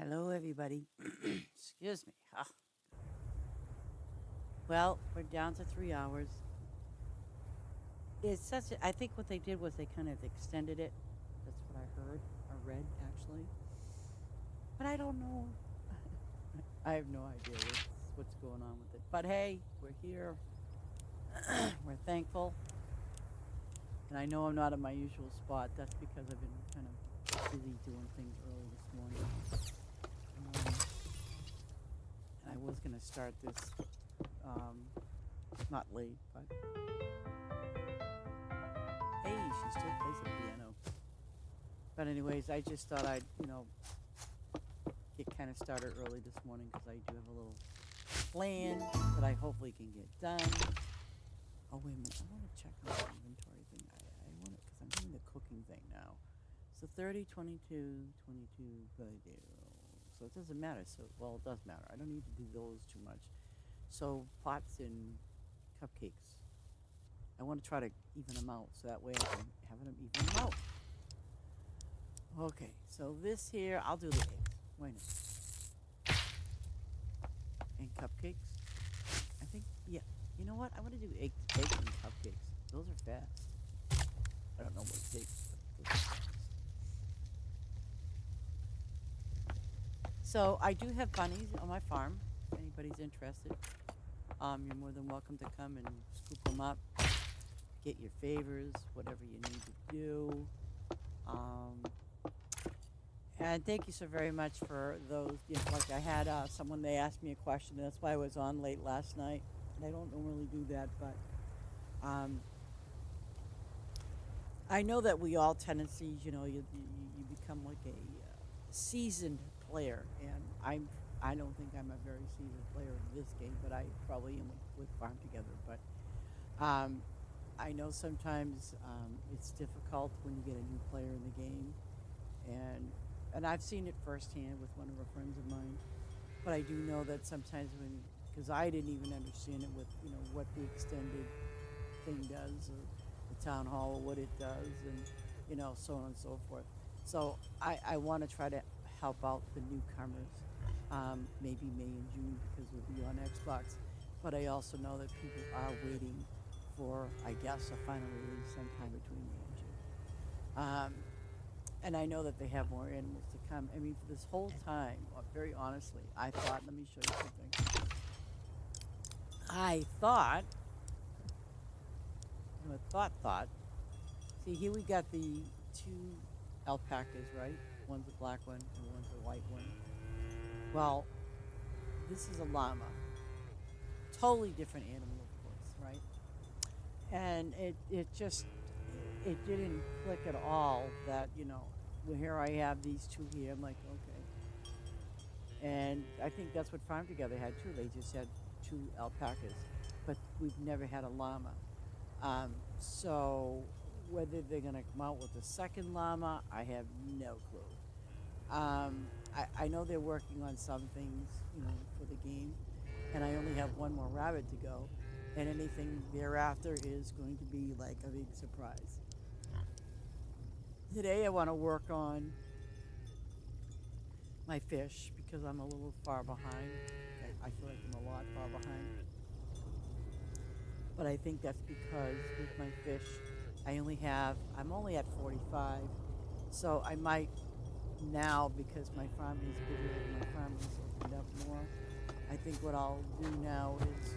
Hello, everybody. Excuse me. Ah. Well, we're down to 3 hours. It's such a, I think what they did was they kind of extended it. That's what I heard or read, actually. But I don't know. I have no idea what's going on with it. But hey, we're here. We're thankful. And I know I'm not in my usual spot. That's because I've been kind of busy doing things early this morning. Um, and I was going to start this um, not late, but hey, she still plays the piano. But anyways, I just thought I'd get kind of started early this morning because I do have a little plan that I hopefully can get done. Oh, wait a minute. I want to check on the inventory thing. I want it because I'm doing the cooking thing now. So 30, 22, 22, so it doesn't matter. So, well, it does matter. I don't need to do those too much. So pots and cupcakes. I want to try to even them out so that way I can have them even them out. Okay, so this here, I'll do the eggs. Why not? And cupcakes. I think, yeah. You know what? I want to do eggs and cupcakes. Those are fast. I don't know what it takes, but those are fast. So I do have bunnies on my farm. If anybody's interested, you're more than welcome to come and scoop them up, get your favors, whatever you need to do. Um, and thank you so very much for those. Like I had someone, they asked me a question, and that's why I was on late last night. And I don't normally do that, but um, I know that we all tendencies, you become like a seasoned player, and I don't think I'm a very seasoned player in this game, but I probably am with Farm Together. But um, I know sometimes it's difficult when you get a new player in the game, and I've seen it firsthand with one of our friends of mine. But I do know that sometimes because I didn't even understand it with what the extended thing does, or the town hall, or what it does, and so on and so forth. So I want to try to help out the newcomers, maybe May and June because we'll be on Xbox. But I also know that people are waiting for, I guess, a final release sometime between May and June. And I know that they have more animals to come. I mean, for this whole time, very honestly, I thought, let me show you something. I thought, thought. See, here we got the two alpacas, right? One's a black one and one's a white one. Well, this is a llama. Totally different animal, of course, right? And it didn't click at all that, well, here I have these two here. I'm like, okay. And I think that's what Farm Together had too. They just had two alpacas, but we've never had a llama. So whether they're going to come out with a second llama, I have no clue. I know they're working on some things, for the game, and I only have one more rabbit to go, and anything thereafter is going to be like a big surprise. Today I want to work on my fish because I'm a little far behind. I feel like I'm a lot far behind. But I think that's because with my fish, I'm only at 45. So I might now, because my farm is bigger and my farm is opened up more, I think what I'll do now is,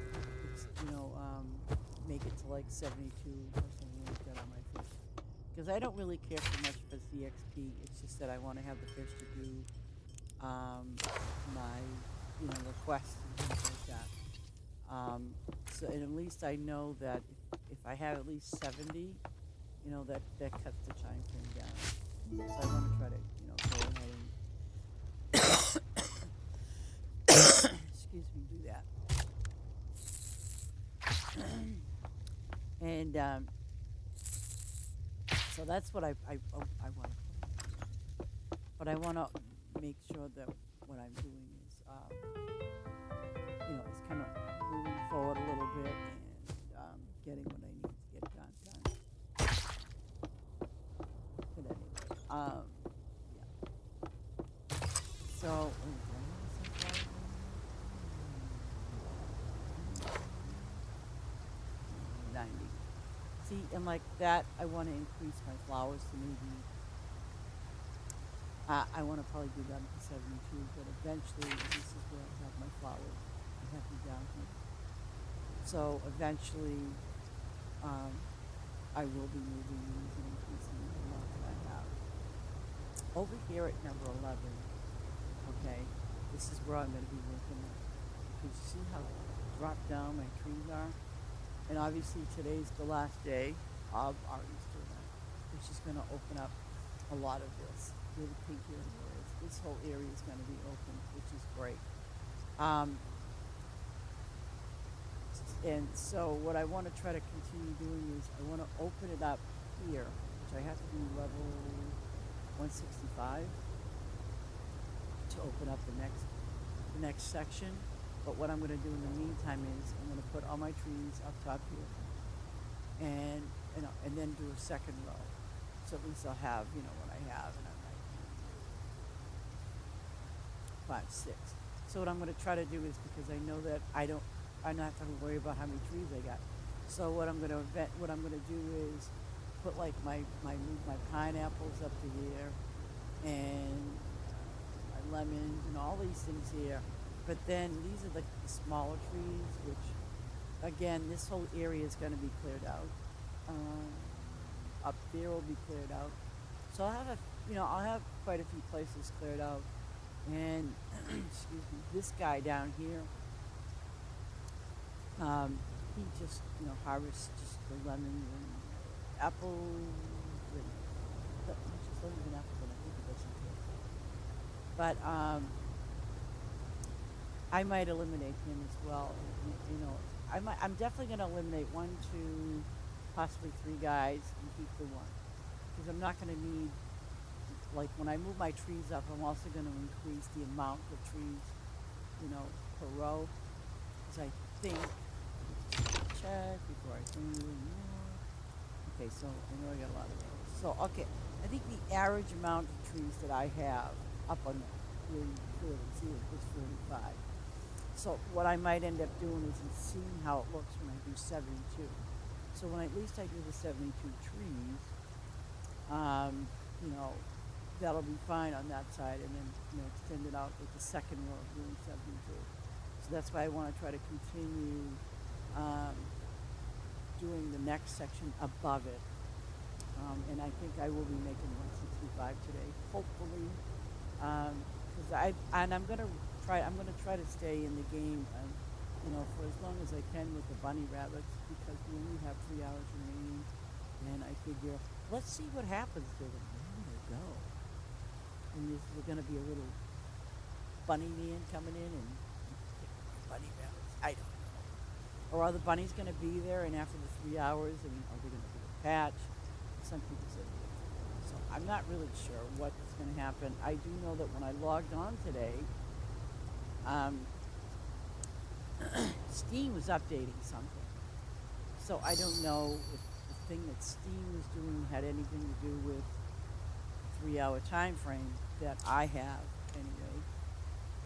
make it to like 72 or something like that on my fish. Because I don't really care so much for CXP. It's just that I want to have the fish to do my, requests and things like that. So and at least I know that if I have at least 70, that cuts the time frame down. So I want to try to, go ahead and, excuse me, do that. And so that's what I want to put in. But I want to make sure that what I'm doing is, it's kind of moving forward a little bit and getting what I need to get done. But anyway, yeah. So, oh, do I have a sunflower going? 90. See, and like that, I want to increase my flowers to maybe, I want to probably do them to 72, but eventually, this is where I have my flowers. I have them down here. So eventually, um, I will be moving these and increasing the amount that I have. Over here at number 11, okay, this is where I'm going to be working at. Because you see how dropped down my trees are? And obviously today's the last day of our Easter event, which is going to open up a lot of this. Where the pink area is. This whole area is going to be open, which is great. Um, and so what I want to try to continue doing is I want to open it up here, which I have to be level 165 to open up the next section. But what I'm going to do in the meantime is I'm going to put all my trees up top here, and and then do a second row. So at least I'll have what I have, and I'm like 5, 6. So what I'm going to try to do is because I know that I'm not have to worry about how many trees I got. So what I'm going to do is put like my pineapples up to here, and my lemons and all these things here. But then these are the smaller trees, which again, this whole area is going to be cleared out. Up there will be cleared out. So I'll have quite a few places cleared out. And excuse me, this guy down here, he just harvests just the lemons and apples and not just lemons and apples, and I think he does some too. But I might eliminate him as well. I'm definitely going to eliminate 1, 2, possibly 3 guys and keep the one, because I'm not going to need, like when I move my trees up, I'm also going to increase the amount of trees, per row, because I think, check before I think more. Okay, so I know I got a lot of those. So okay, I think the average amount of trees that I have up on the really clearly see it is 45. So what I might end up doing is seeing how it looks when I do 72. So when at least I do the 72 trees, um, you know, that'll be fine on that side, and then extend it out with the second row of doing 72. So that's why I want to try to continue um, doing the next section above it. And I think I will be making 165 today, hopefully, because I'm gonna try to stay in the game, for as long as I can with the bunny rabbits, because we only have 3 hours remaining, and I figure let's see what happens to them. Where do they go? And is there gonna be a little bunny man coming in and pick bunny rabbits? I don't know. Or are the bunnies gonna be there, and after the 3 hours, and are they gonna do a patch? Some people said yes. So I'm not really sure what's going to happen. I do know that when I logged on today, Steam was updating something. So I don't know if the thing that Steam was doing had anything to do with the 3-hour time frame that I have anyway.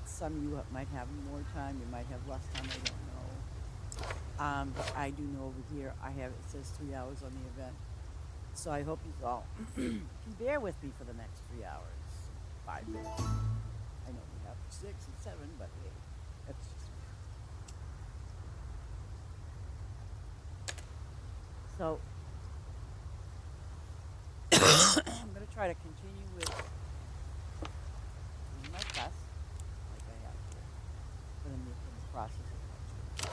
Some of you might have more time, you might have less time, I don't know. But I do know over here, it says 3 hours on the event. So I hope you all can bear with me for the next 3 hours, 5 minutes. I know we have 6 and 7, but hey, that's just me. So I'm going to try to continue with doing my best, like I have here, but in the process of my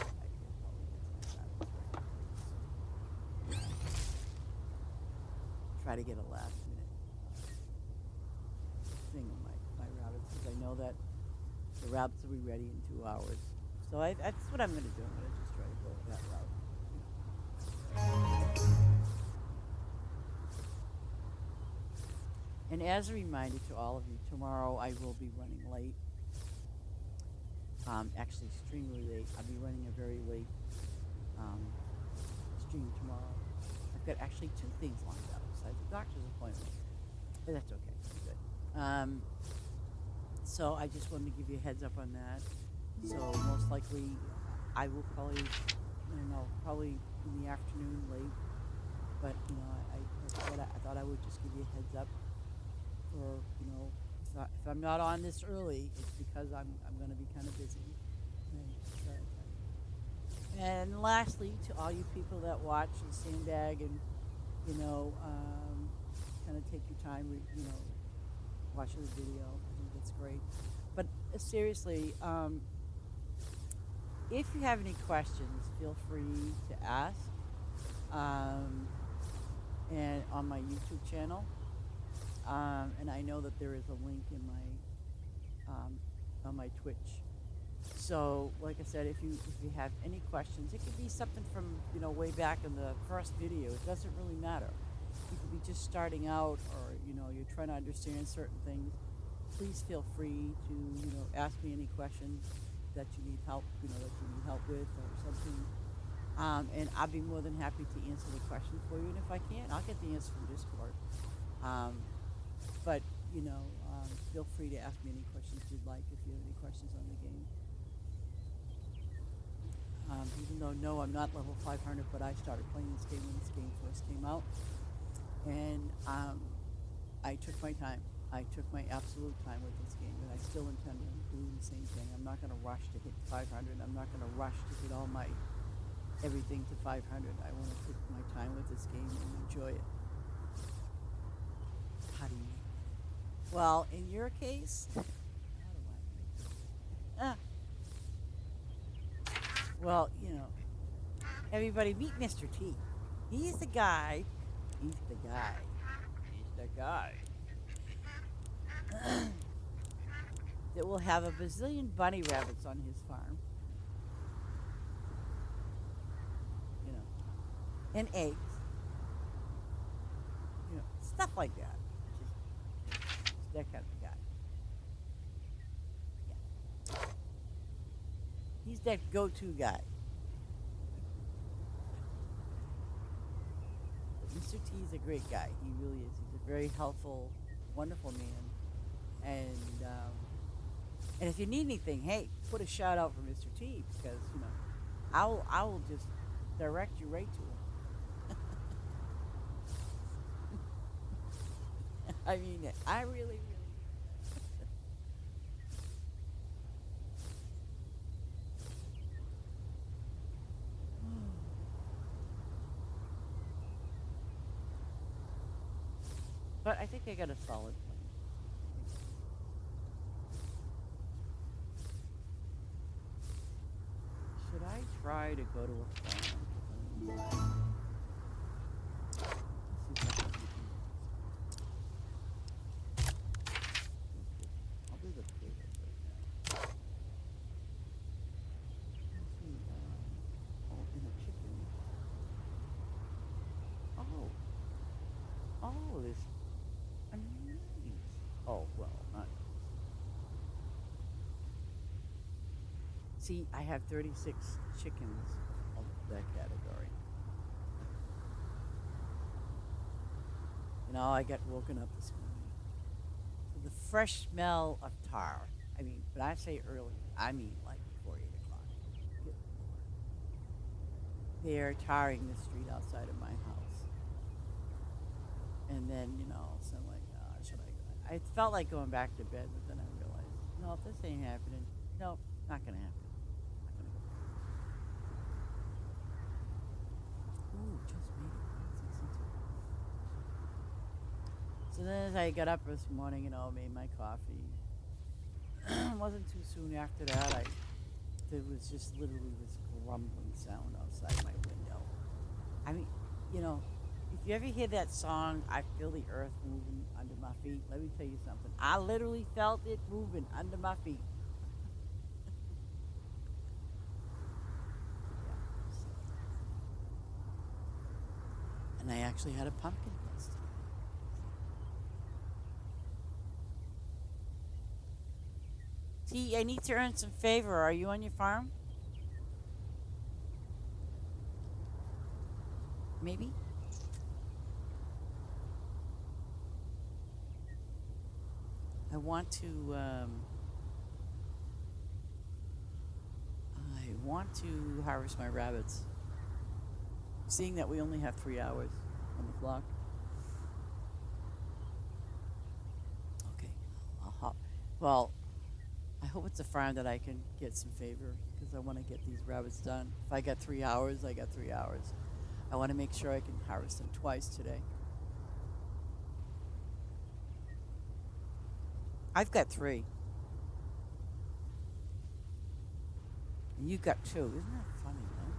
I will probably get some silence right now. Try to get a last minute thing on my rabbits, because I know that the rabbits will be ready in 2 hours. So that's what I'm going to do. I'm going to just try to go that route. And as a reminder to all of you, tomorrow I will be running late. Actually, extremely late. I'll be running a very late stream tomorrow. I've got actually 2 things lined up besides the doctor's appointment, but that's okay. I'm good. So I just wanted to give you a heads up on that. So most likely, I will probably, I don't know, probably in the afternoon late. But I thought I would just give you a heads up for if I'm not on this early, it's because I'm going to be kind of busy. And, and lastly, to all you people that watch and sandbag and you know, kind of take your time, watching the video. I think that's great. But seriously, if you have any questions, feel free to ask. Um, and on my YouTube channel. And I know that there is a link in on my Twitch. So, like I said, if you have any questions, it could be something from way back in the first video. It doesn't really matter. You could be just starting out, or you're trying to understand certain things. Please feel free to ask me any questions that you need help with or something. And I'll be more than happy to answer the question for you. And if I can't, I'll get the answer from Discord. Um, but feel free to ask me any questions you'd like if you have any questions on the game. Even though no, I'm not level 500, but I started playing this game when this game first came out, and I took my time. I took my absolute time with this game, and I still intend on doing the same thing. I'm not going to rush to hit 500. I'm not going to rush to hit all my everything to 500. I want to take my time with this game and enjoy it. How do you? Well, in your case, how do I make it? Well, everybody meet Mr. T. He's the guy. He's the guy. He's the guy that will have a bazillion bunny rabbits on his farm. And eggs. Stuff like that. Just that kind of guy. Yeah. He's that go-to guy. But Mr. T is a great guy. He really is. He's a very helpful, wonderful man. And if you need anything, hey, put a shout out for Mr. T because I will just direct you right to him. I mean it. I really, really mean it. But I think I got a solid plan. Should I try to go to a farm? I'll do the potatoes right now. Let's see. And a chicken. Oh, this. Nice. Oh, well, not. See, I have 36 chickens of that category. I got woken up this morning to the fresh smell of tar. I mean, when I say early, I mean like before 8 o'clock. Good Lord. They're tarring the street outside of my house. And then, so I'm like, should I go? I felt like going back to bed, but then I realized, no, if this ain't happening, no, not going to happen. Not going to go. Ooh, just made it. 9:62. So then as I got up this morning, made my coffee. It wasn't too soon after that, there was just literally this grumbling sound outside my window. I mean, if you ever hear that song, I feel the earth moving under my feet, let me tell you something. I literally felt it moving under my feet. Yeah. And I actually had a pumpkin yesterday. T, I need to earn some favor. Are you on your farm? Maybe? I want to want to harvest my rabbits. Seeing that we only have 3 hours on the clock. Okay, I'll hop. Well, I hope it's a farm that I can get some favor because I want to get these rabbits done. If I got 3 hours, I got 3 hours. I want to make sure I can harvest them twice today. I've got 3. And you got 2. Isn't that funny, though?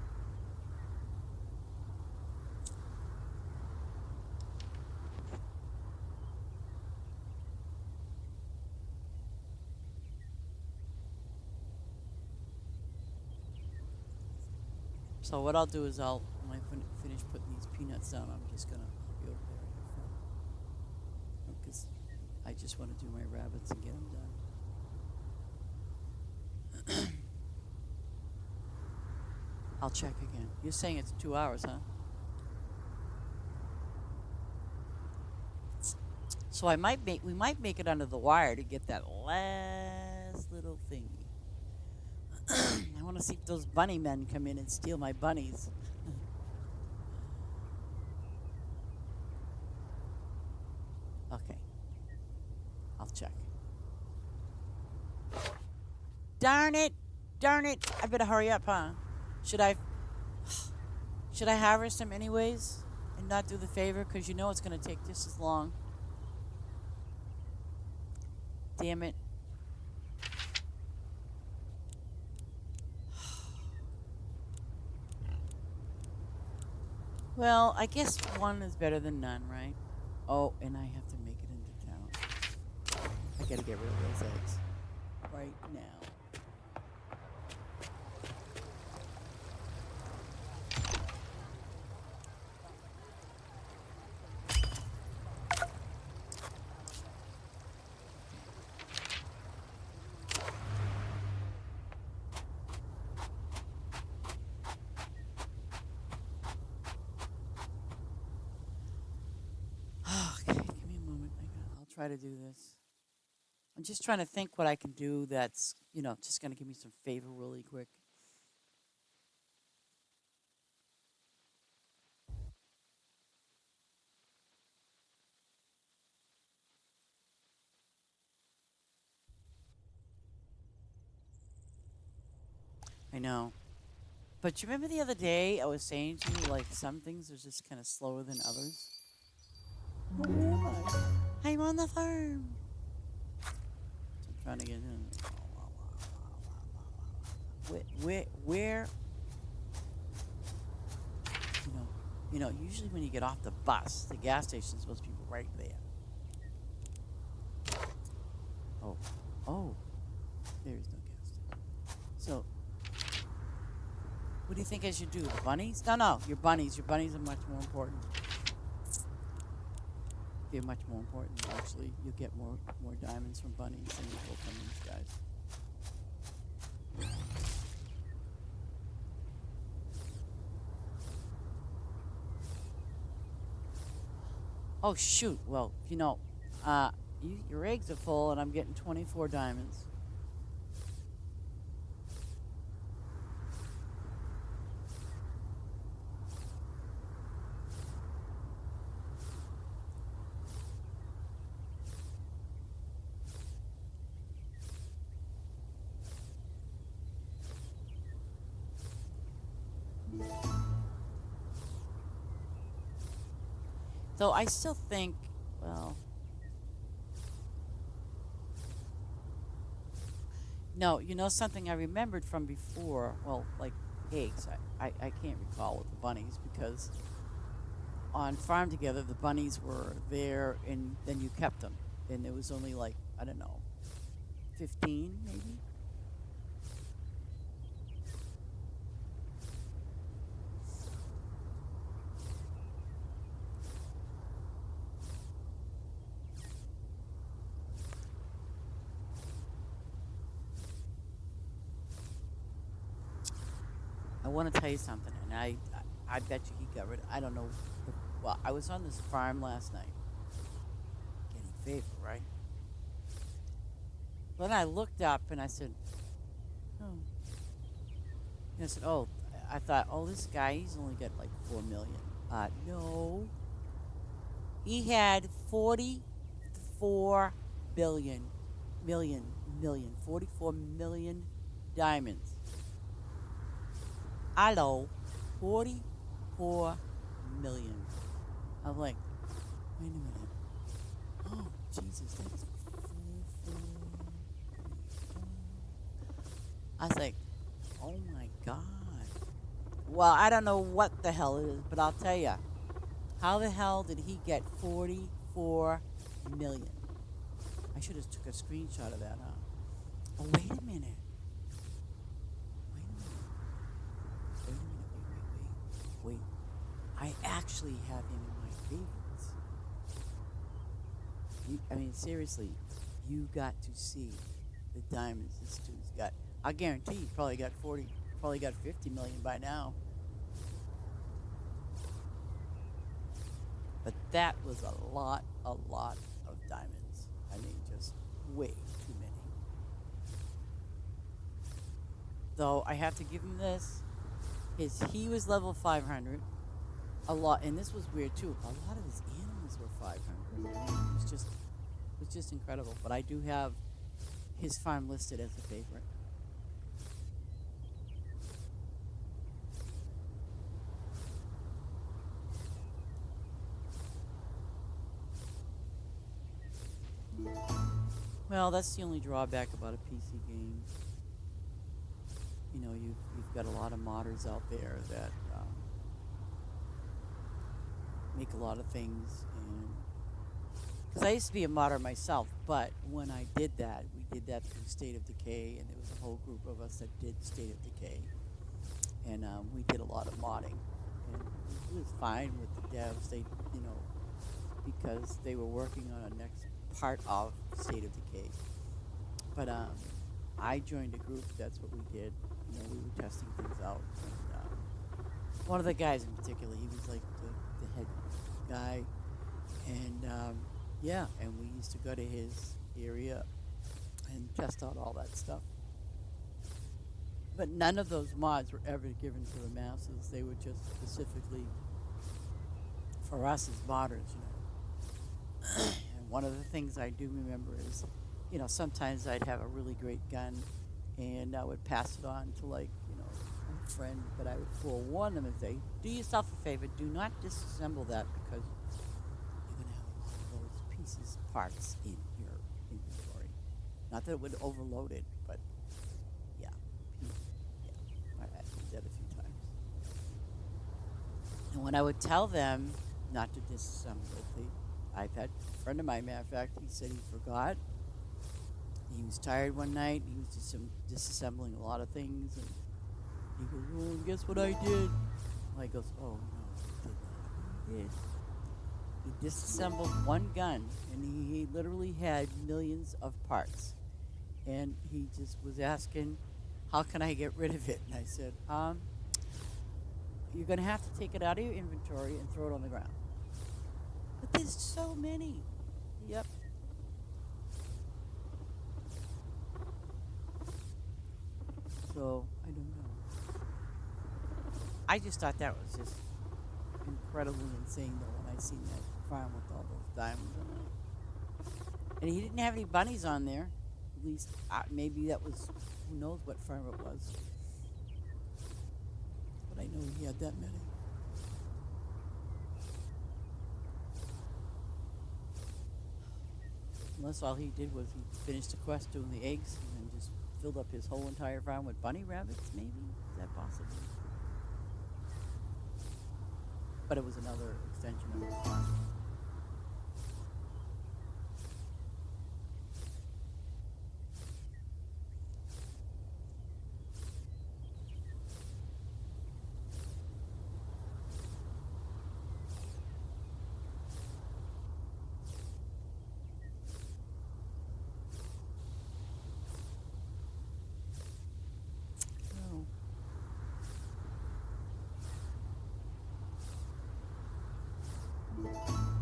So what I'll do is when I finish putting these peanuts down, I'm just gonna be over there because I just want to do my rabbits and get them done. I'll check again. You're saying it's 2 hours, huh? So we might make it under the wire to get that last little thingy. I want to see if those bunny men come in and steal my bunnies. Okay, I'll check. Darn it! Darn it! I better hurry up, huh? Should I harvest them anyways and not do the favor? Because you know it's going to take just as long. Damn it. Well, I guess one is better than none, right? Oh, and I have to make it into town. I gotta get rid of those eggs right now. Okay, give me a moment. I'll try to do this. I'm just trying to think what I can do that's, just going to give me some favor really quick. I know. But you remember the other day I was saying to you, like, some things are just kind of slower than others? Where am I? I'm on the farm. So I'm trying to get in. Where, usually when you get off the bus, the gas station is supposed to be right there. Oh, there's no gas station. So, what do you think I should do? The bunnies? No, your bunnies. Your bunnies are much more important. They're much more important. Actually, you'll get more diamonds from bunnies than you will from these guys. Oh shoot! Well, your eggs are full, and I'm getting 24 diamonds. So I still think, well, no, something I remembered from before, well, like eggs. I can't recall with the bunnies because on Farm Together, the bunnies were there and then you kept them. And there was only like, I don't know, 15 maybe? I want to tell you something, and I bet you he got rid of, I don't know. Well, I was on this farm last night, getting favor, right? Then I looked up and I said, oh, And I said, oh, I thought, oh, this guy, he's only got like 4 million. No, he had 44 million, 44 million diamonds. Hello, 44 million. I'm like, wait a minute. Oh, Jesus, that's four. I was like, oh my God. Well, I don't know what the hell it is, but I'll tell you. How the hell did he get 44 million? I should have took a screenshot of that, huh? Oh, wait a minute. Wait a minute. Wait a minute. Wait. I actually have him in my favorites. I mean, seriously, you got to see the diamonds this dude's got. I guarantee he probably got 40, probably got 50 million by now. But that was a lot of diamonds. I mean, just way too many. Though I have to give him this, he was level 500. A lot, and this was weird too. A lot of his animals were 500. I mean, it was just incredible. But I do have his farm listed as a favorite. Well, that's the only drawback about a PC game. You know, you've got a lot of modders out there that make a lot of things, and because I used to be a modder myself, but when I did that, we did that through State of Decay, and there was a whole group of us that did State of Decay, and we did a lot of modding, and it was fine with the devs. They, you know, because they were working on a next part of State of Decay. But I joined a group. That's what we did. You know, we were testing things out. And, one of the guys in particular, he was like the head guy, and yeah, and we used to go to his area and test out all that stuff. But none of those mods were ever given to the masses. They were just specifically for us as modders, you know. And one of the things I do remember is, you know, sometimes I'd have a really great gun, and I would pass it on to, like, you know, a friend, but I would forewarn them and say, do yourself a favor, do not disassemble that, because you're going to have a lot of those pieces, parts in your inventory. Not that it would overload it, but yeah. Yeah, I did that a few times. And when I would tell them not to disassemble the iPad, a friend of mine, matter of fact, he said he forgot. He was tired one night. He was disassembling a lot of things, and he goes, "Oh, guess what I did?" I goes, "Oh no, you did not. You did. He disassembled one gun, and he literally had millions of parts, and he just was asking, how can I get rid of it?" And I said, you're gonna have to take it out of your inventory and throw it on the ground. But there's so many. Yep. So I don't know. I just thought that was just incredibly insane though when I seen that farm with all those diamonds on it. And he didn't have any bunnies on there. At least maybe that was, who knows what farm it was. But I know he had that many. Unless all he did was he finished the quest doing the eggs and then just filled up his whole entire farm with bunny rabbits, maybe? Is that possible? But it was another extension of his farm. So,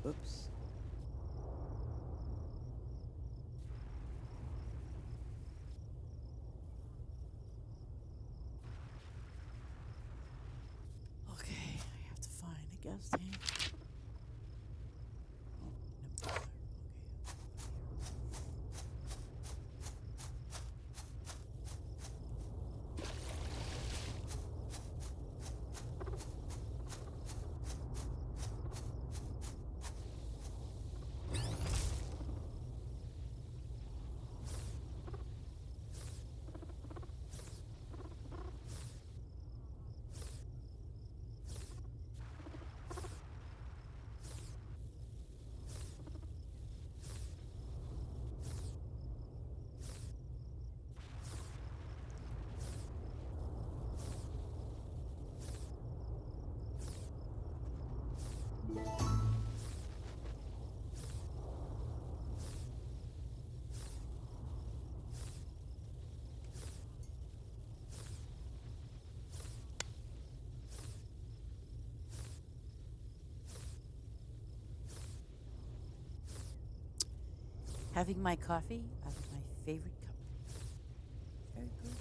Oops. Okay, I have to find a gas tank. Oh, no, okay. Having my coffee out of my favorite cup. Very good.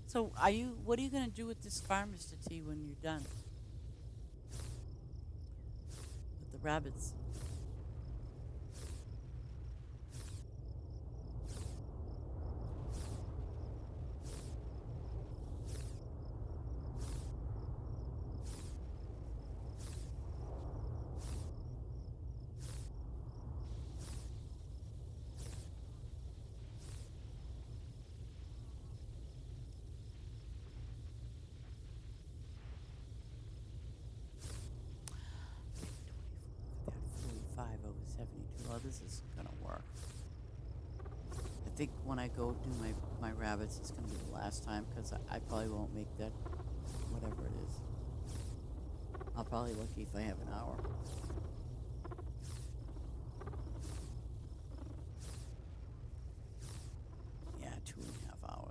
So, what are you going to do with this farm, Mr. T, when you're done with the rabbits? That 45 over 72. Oh, this is going to work. I think when I go do my rabbits, it's going to be the last time because I probably won't make that, whatever it is. I'll probably lucky if I have an hour. Yeah, 2.5 hours.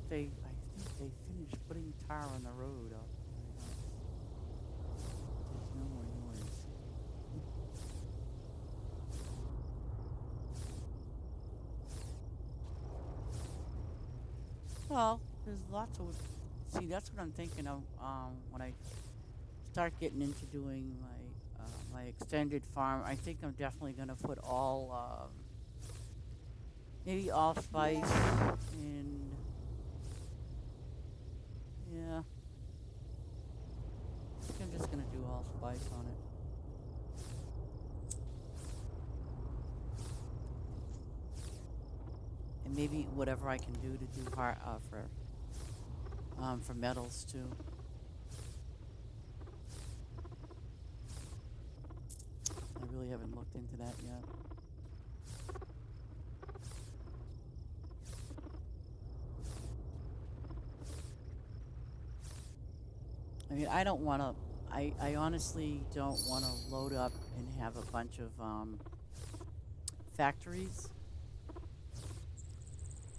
Shit. I think they finished putting tar on the road up. There's no more noise. Well, there's lots of. See, that's what I'm thinking of when I start getting into doing my extended farm. I think I'm definitely gonna put all maybe allspice and yeah, I think I'm just gonna do allspice on it. And maybe whatever I can do to do for metals too. I really haven't looked into that yet. I mean, I don't want to. I honestly don't want to load up and have a bunch of factories.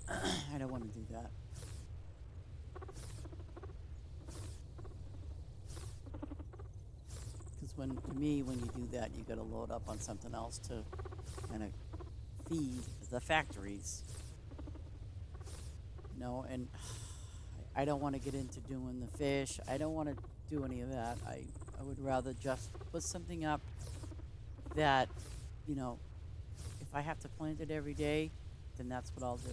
I don't want to do that. Because to me, when you do that, you got to load up on something else to kind of feed the factories. And I don't want to get into doing the fish. I don't want to do any of that. I would rather just put something up that, you know, if I have to plant it every day, then that's what I'll do.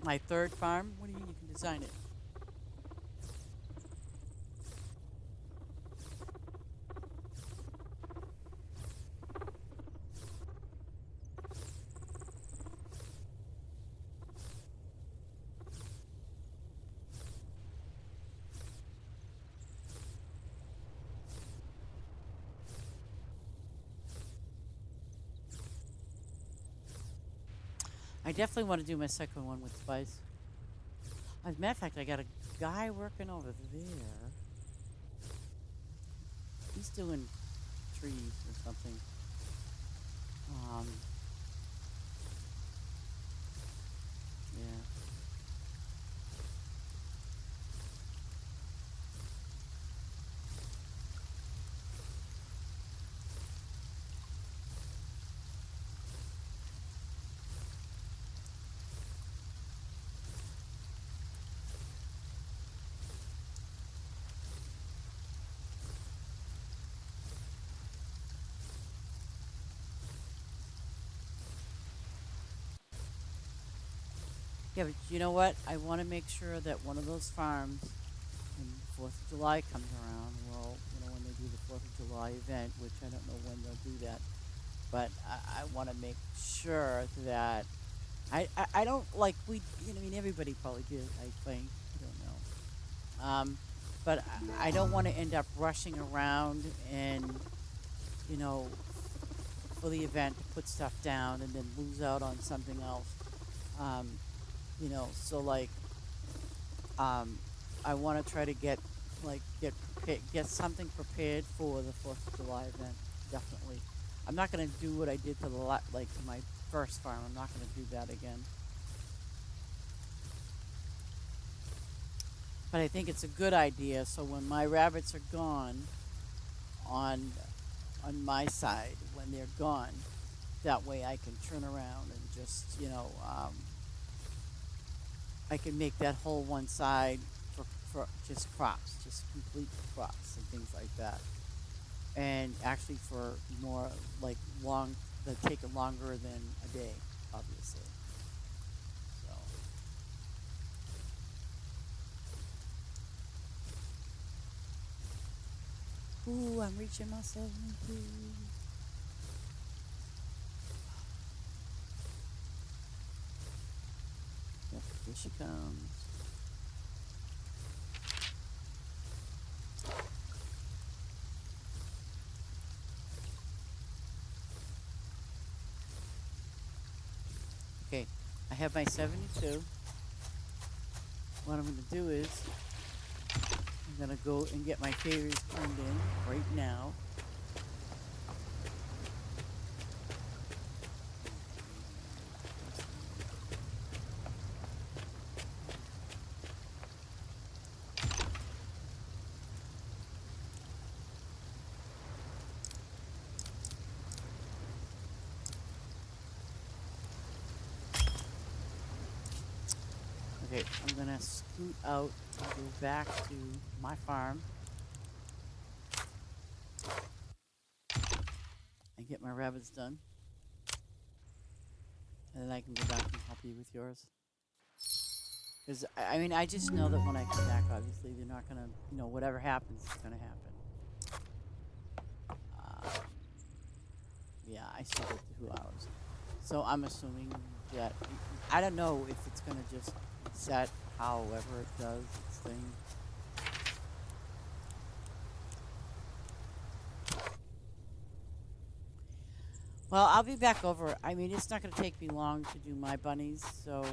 My third farm? What do you mean you can design it? I definitely want to do my second one with spice. As a matter of fact, I got a guy working over there. He's doing trees or something. Um, yeah. Yeah, but you know what? I want to make sure that one of those farms, when the 4th of July comes around, well, when they do the 4th of July event, which I don't know when they'll do that, but I want to make sure that I don't like I mean, everybody probably did, I think. I don't know. But I don't want to end up rushing around and, you know, for the event to put stuff down and then lose out on something else. Um, so like, um, I want to try to get something prepared for the 4th of July event. Definitely, I'm not gonna do what I did to to my first farm. I'm not gonna do that again. But I think it's a good idea. So when my rabbits are gone on my side, when they're gone, that way I can turn around and just I can make that whole one side for just crops, just complete crops and things like that. And actually for more like long, that take it longer than a day, obviously. So, ooh, I'm reaching my 72. Yep, here she comes. Okay, I have my 72. What I'm going to do is I'm going to go and get my favors turned in right now. Okay, I'm going to scoot out and go back to my farm and get my rabbits done. And then I can go back and help you with yours. Because, I mean, I just know that when I come back, obviously, they're not going to, whatever happens is going to happen. Um, yeah, I still get the 2 hours. So I'm assuming that, I don't know if it's going to just set however it does its thing. Well, I'll be back over. I mean, it's not going to take me long to do my bunnies, so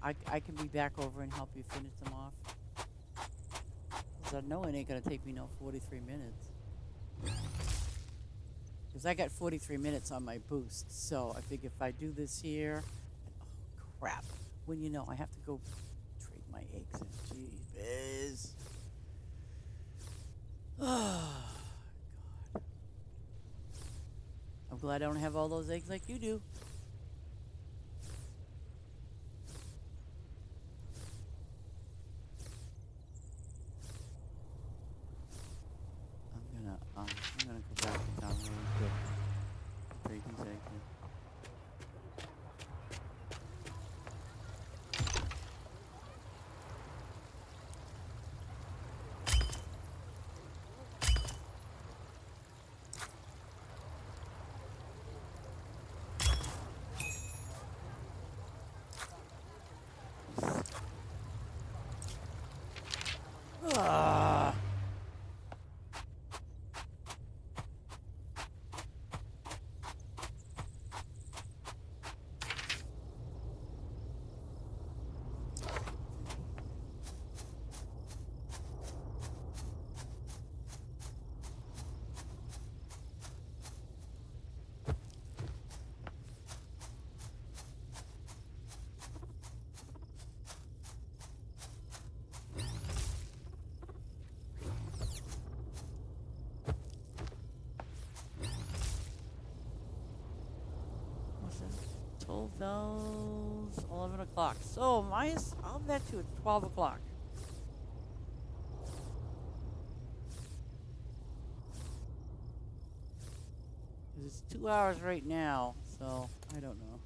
I can be back over and help you finish them off. 'Cause I know it ain't going to take me no 43 minutes. Because I got 43 minutes on my boost, so I figure if I do this here, oh crap! When you know I have to go trade my eggs in. Jeez, oh, God. I'm glad I don't have all those eggs like you do. I'm gonna go back to town really quick. Trade these eggs in. Ah. What's that? 12 bells, 11 o'clock. So, I'll bet you it's 12 o'clock. 'Cause it's 2 hours right now, so I don't know.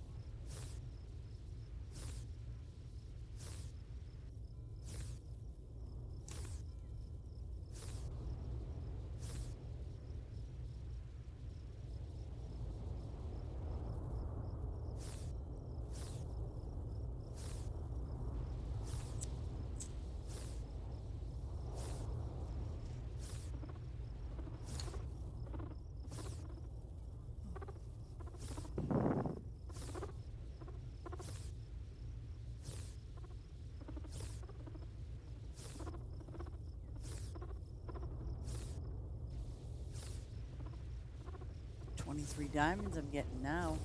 $23 diamonds I'm getting now.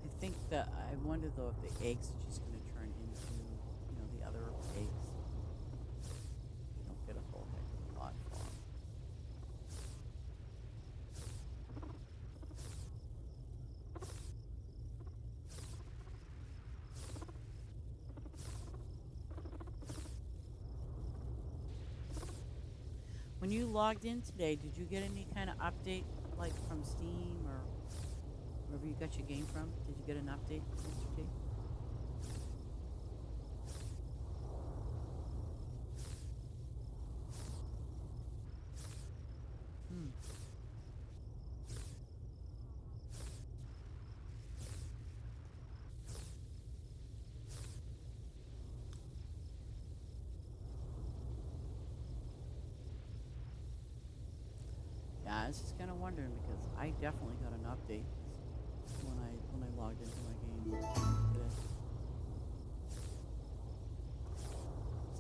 I think that I wonder though if the eggs are just going to turn into, the other eggs. You don't get a whole heck of a lot for 'em. When you logged in today, did you get any kind of update, like from Steam or wherever you got your game from? Did you get an update, Mr. T? Hmm. I was just kind of wondering because I definitely got an update when I logged into my game today.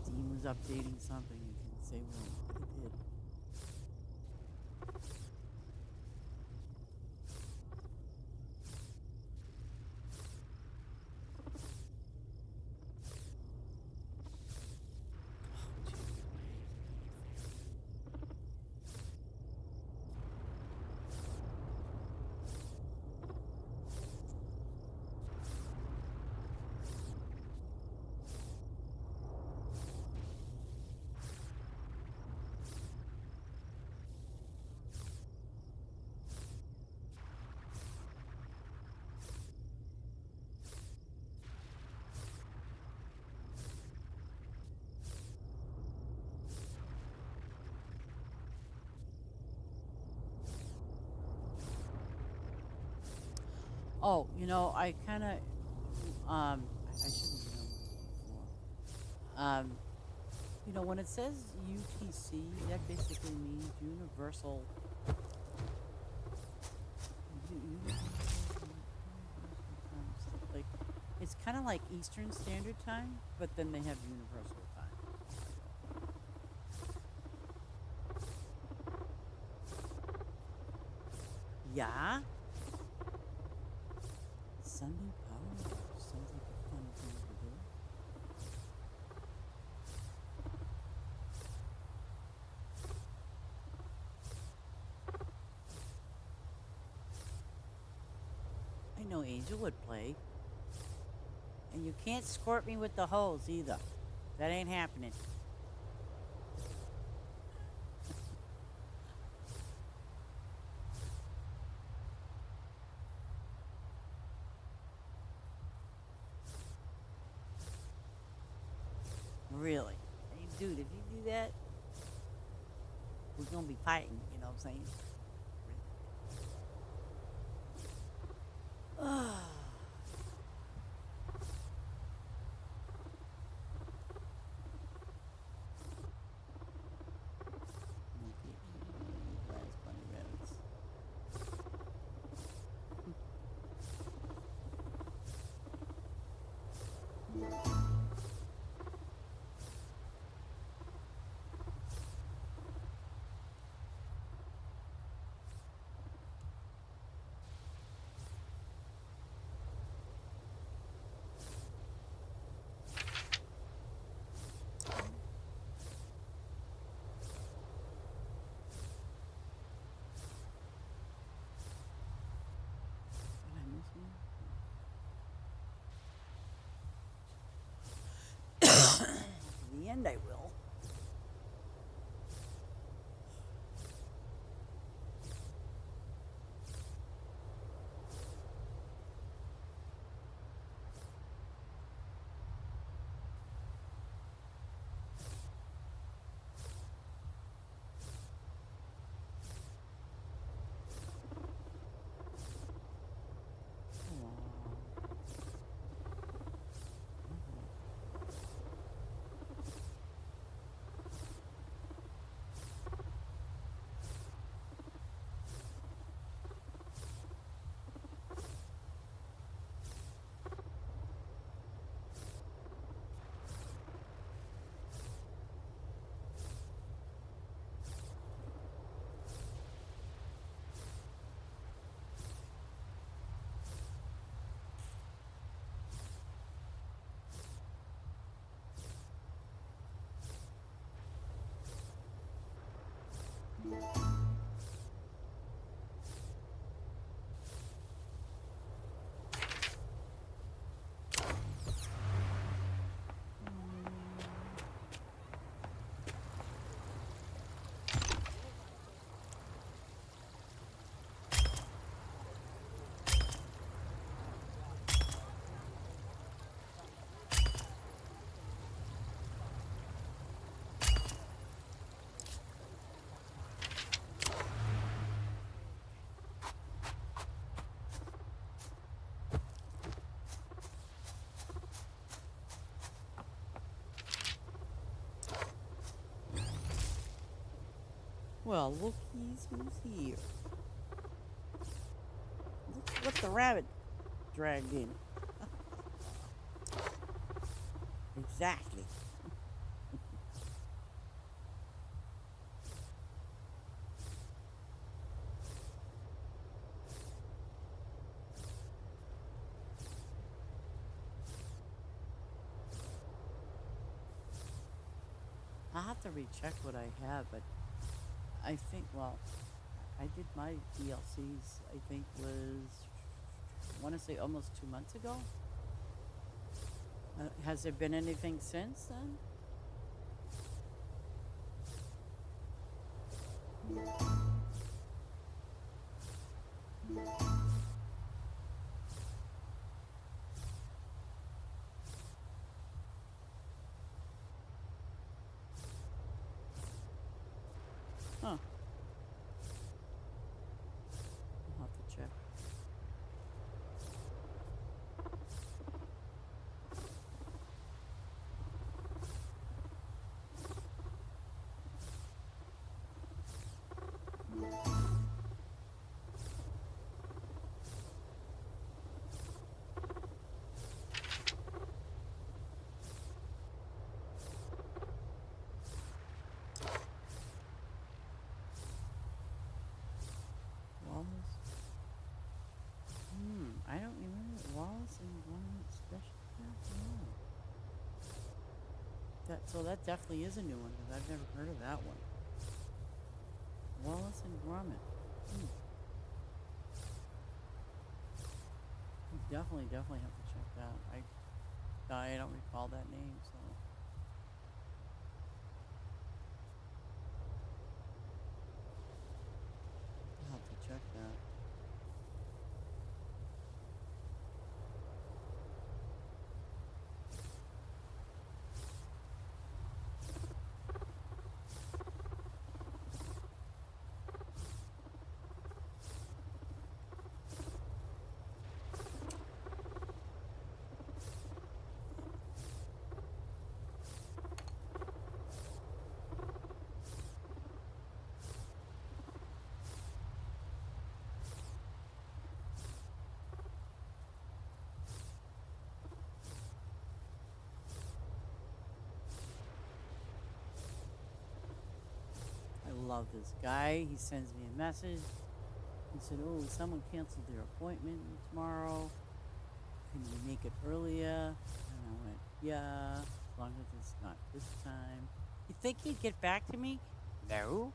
Steam was updating something. You can say what it did. Oh, I kind of, I shouldn't have known this before. When it says UTC, that basically means Universal. Like, it's kind of like Eastern Standard Time, but then they have Universal Time. Yeah. Sunday Power sounds like a fun thing to do. I know Angel would play. And you can't squirt me with the hose either. That ain't happening. Really. Hey, dude, if you do that, we're gonna be fighting, you know what I'm saying? Glass bunny rabbits. Did I miss one? In the end, I will. Come on. Well, lookies who's here. Look what the rabbit dragged in. Exactly. I'll have to recheck what I have, but I think, well, I did my DLCs, I think was, I want to say almost 2 months ago. Has there been anything since then? Huh. I'll have to check. Wallace? I don't remember. Wallace and Gromit Special Pack? No. So that definitely is a new one because I've never heard of that one. Wallace and Gromit. Hmm. Definitely have to check that. I don't recall that name, so I'll have to check that. I love this guy. He sends me a message. He said, "Oh, someone canceled their appointment tomorrow. Can you make it earlier?" And I went, "Yeah, as long as it's not this time." You think he'd get back to me? No.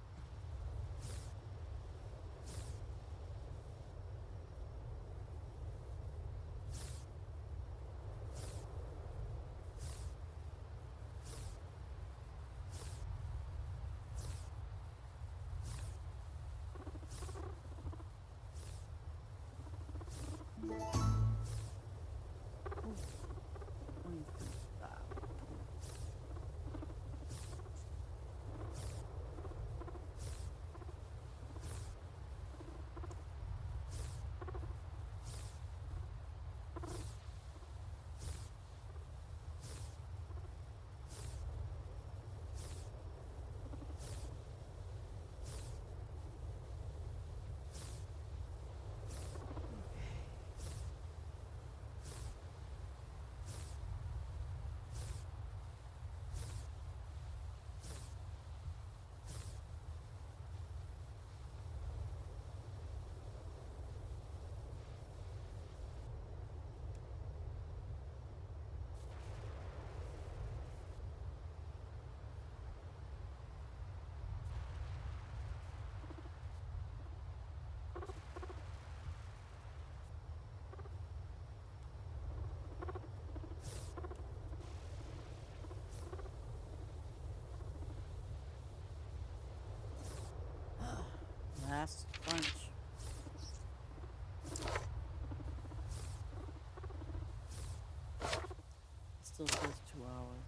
Last bunch. Still says 2 hours.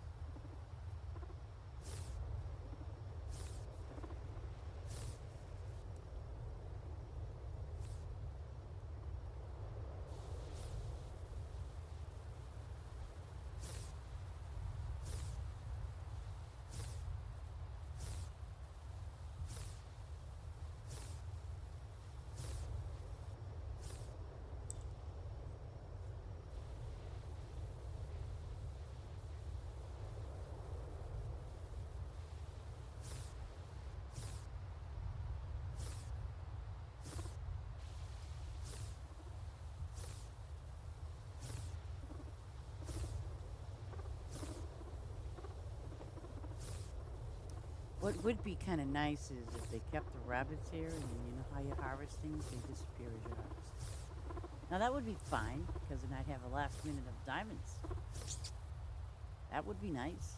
What would be kind of nice is if they kept the rabbits here, and then you know how you harvest things, they disappear as you harvest. Now that would be fine because then I'd have a last minute of diamonds. That would be nice.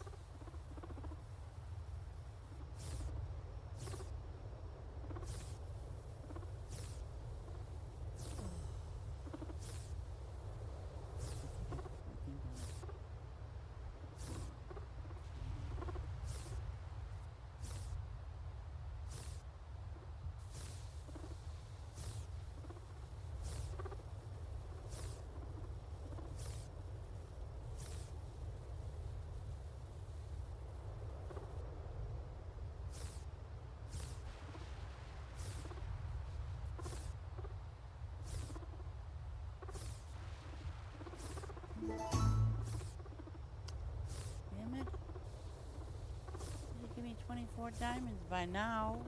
Damn it! You give me 24 diamonds by now.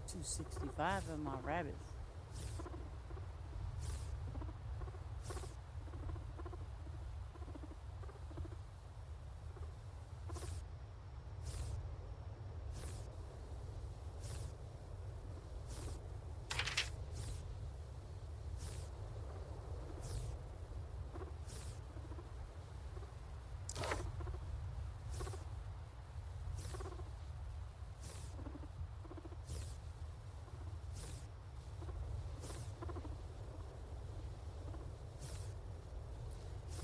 265 of my rabbits.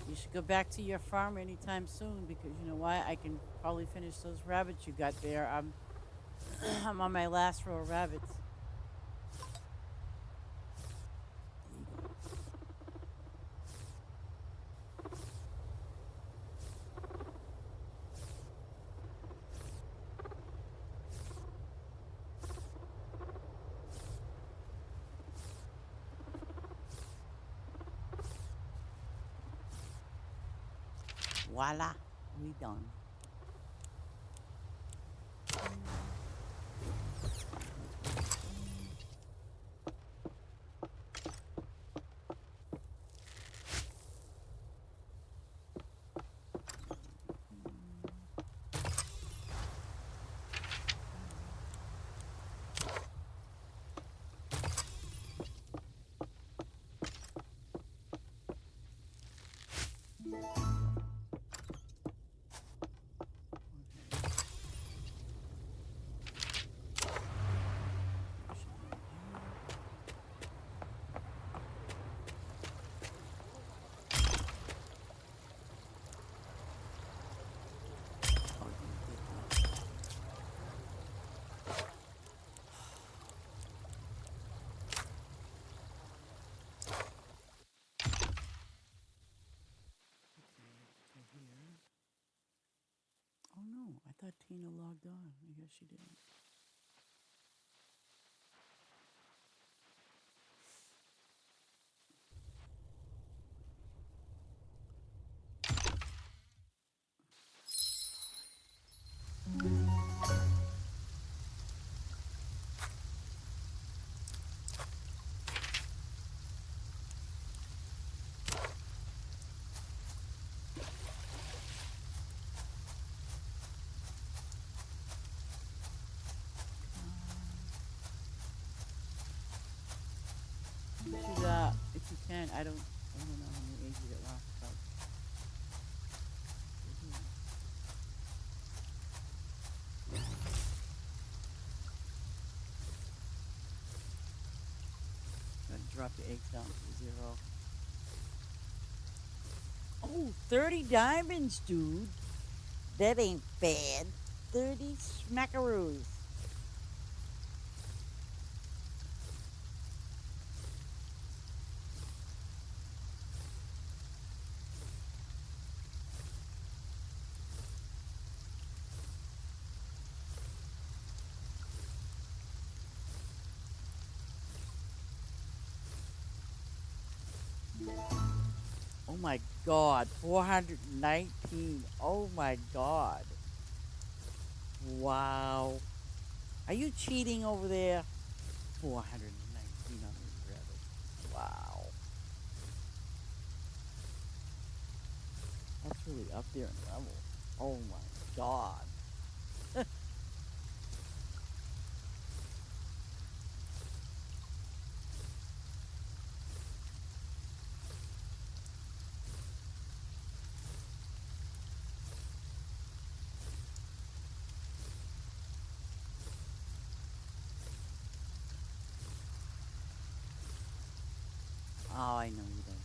You should go back to your farm anytime soon because you know why? I can probably finish those rabbits you got there. I'm on my last row of rabbits. There you go. Voila, we done. Oh no, I thought Tina logged on. I guess she didn't. If you can, I don't know how many eggs you get lost, but gotta drop the eggs down to 0. Oh, 30 diamonds, dude. That ain't bad. 30 smackaroos. Oh my god, 419. Oh my god. Wow. Are you cheating over there? 419 on these rabbits. Wow. That's really up there in level. Oh my God. Oh, I know you don't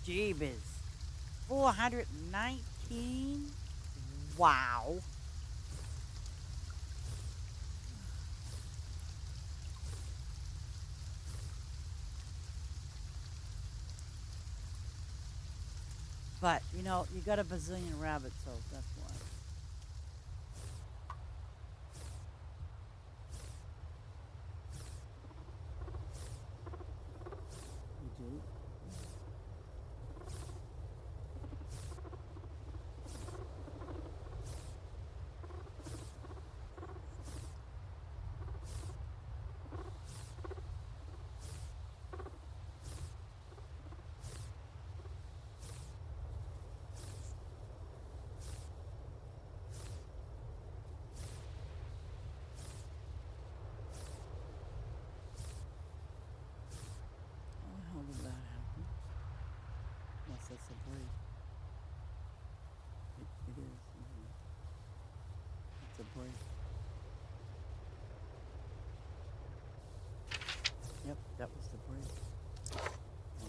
cheat. Jeebus. 419? Wow. But, you got a bazillion rabbits, so that's why. You do? How the hell did that happen? Unless that's a break. It is. It's a break. Yep, that was the break. Oh,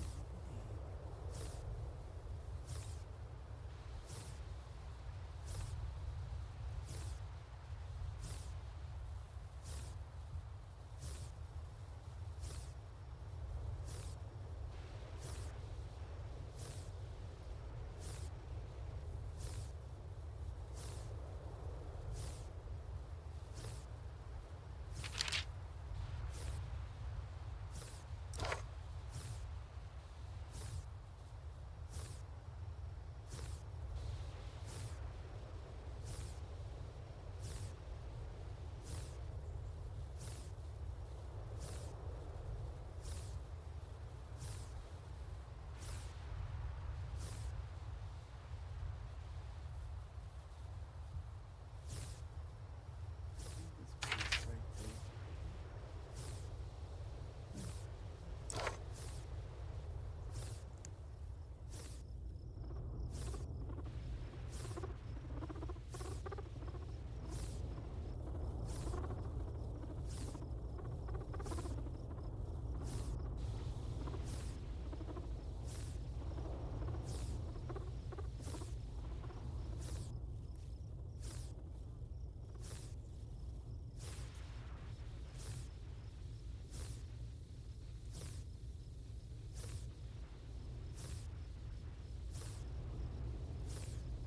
this piece right there.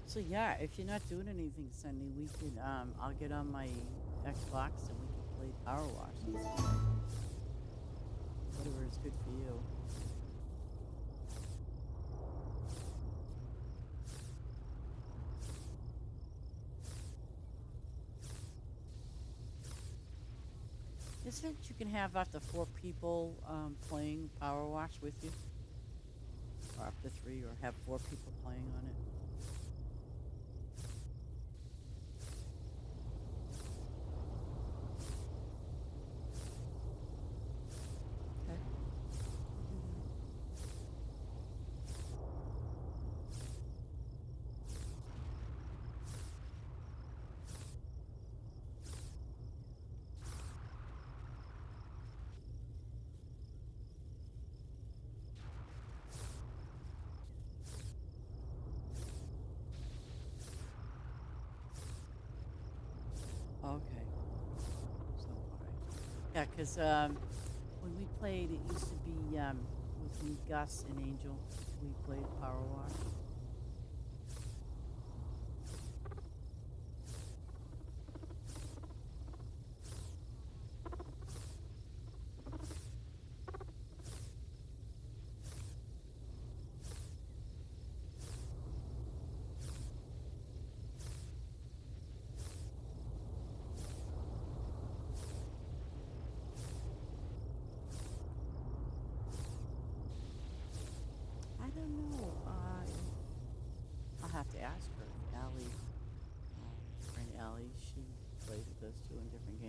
So yeah, if you're not doing anything Sunday, we could I'll get on my Xbox and we can play Power Wash and see whatever is good for you. Isn't it you can have up to 4 people playing Power Wash with you? Or up to 3, or have 4 people playing on it? Okay. Okay. So, alright. Yeah, because when we played, it used to be with me, Gus, and Angel. We played Power Wash. I don't know.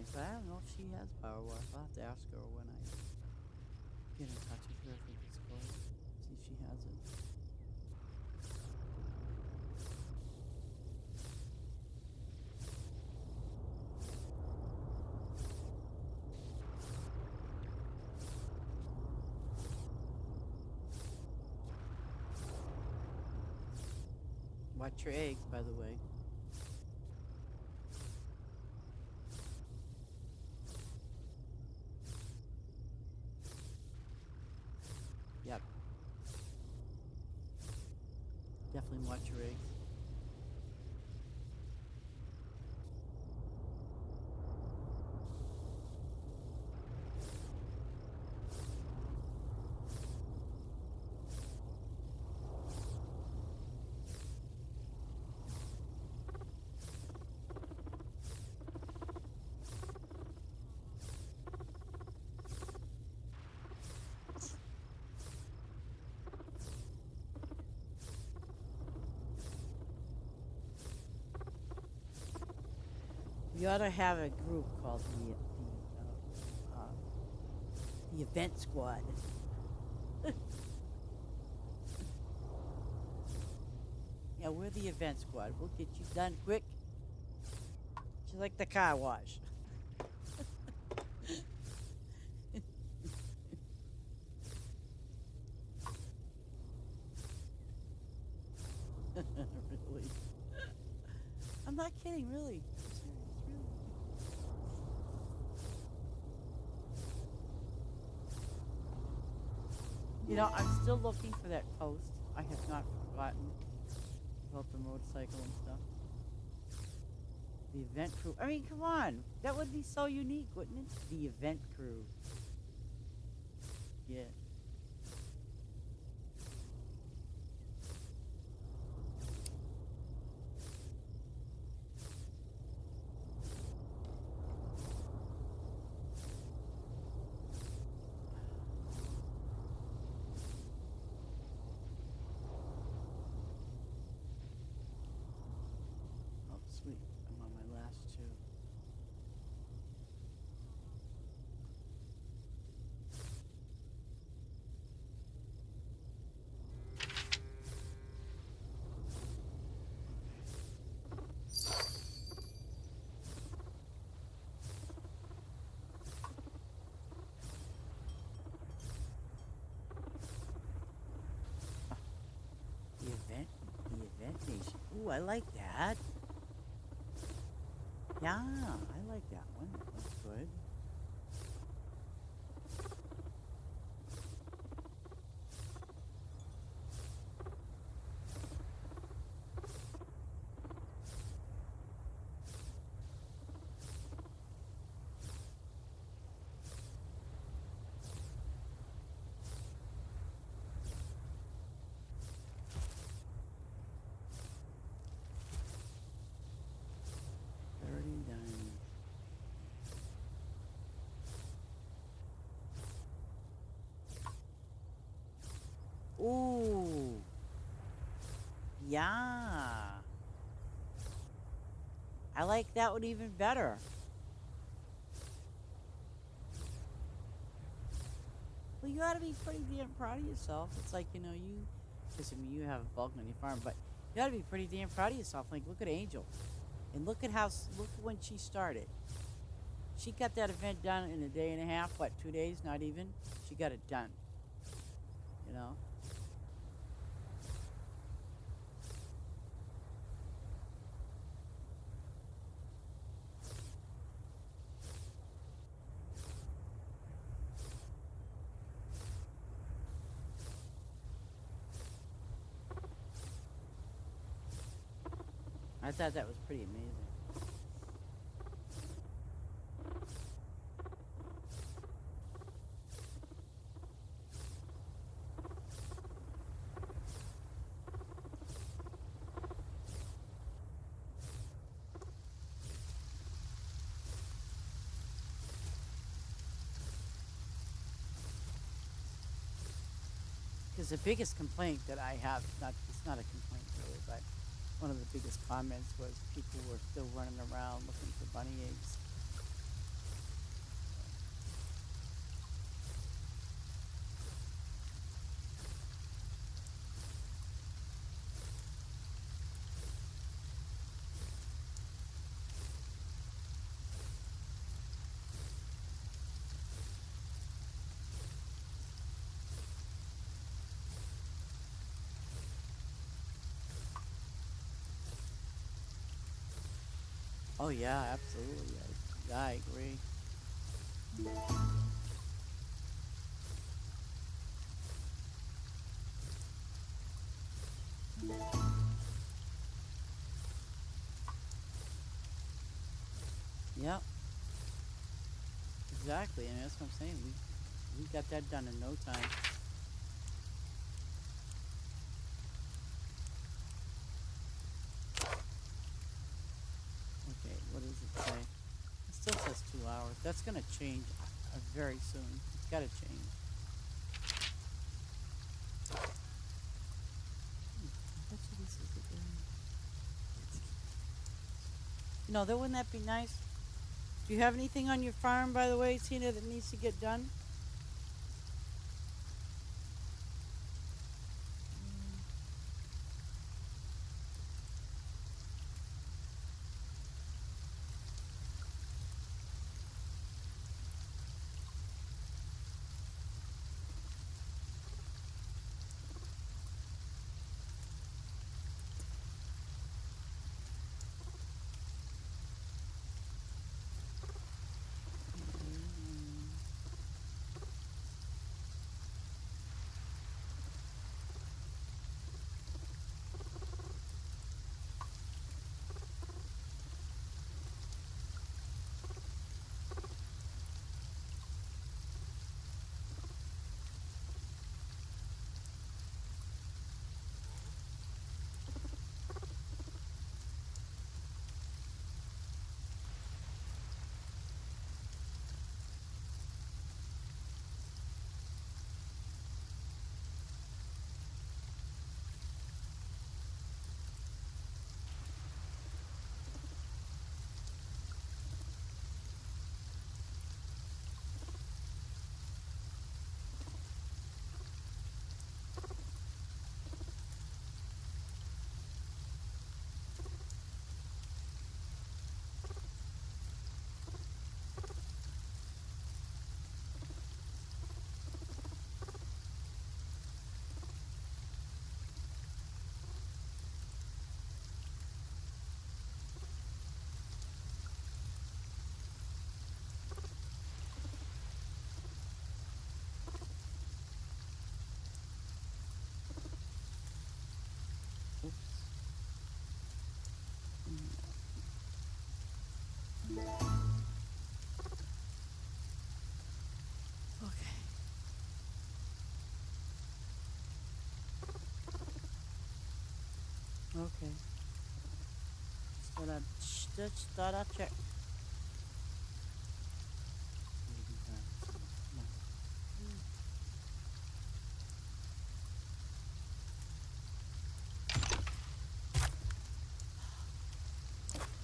nice. I don't know if she has power wash. I'll have to ask her when I get in touch with her through Discord. See if she has it. Watch your eggs, by the way. Yep. Definitely watch your eggs. We ought to have a group called the Event Squad. Yeah, we're the Event Squad. We'll get you done quick. Just like the car wash. Really? I'm not kidding, really. I'm serious, really. You know, I'm still looking for that post. I have not forgotten about the motorcycle and stuff. The event crew. I mean, come on. That would be so unique, wouldn't it? The event crew. Yeah. Oh, sweet. I'm on my last two. The event nation. Ooh, I like that. Yeah, I like that one. That's good. $39. Ooh. Yeah. I like that one even better. Well, you ought to be pretty damn proud of yourself. It's like, because I mean, you have a bulk on your farm, but you ought to be pretty damn proud of yourself. Like, look at Angel. And look at when she started. She got that event done in a day and a half, what, 2 days, not even? She got it done, you know? I thought that was pretty amazing. Because the biggest complaint that I have, it's not a complaint really, but one of the biggest comments was people were still running around looking for bunny eggs. Oh yeah, absolutely. I agree. Yep, exactly. And that's what I'm saying. We got that done in no time. Okay, what does it say? It still says 2 hours. That's gonna change very soon. It's gotta change. I bet you this is again. You know, that wouldn't that be nice? Do you have anything on your farm, by the way, Tina, that needs to get done? Oops. Okay. Okay. Just thought I'd check.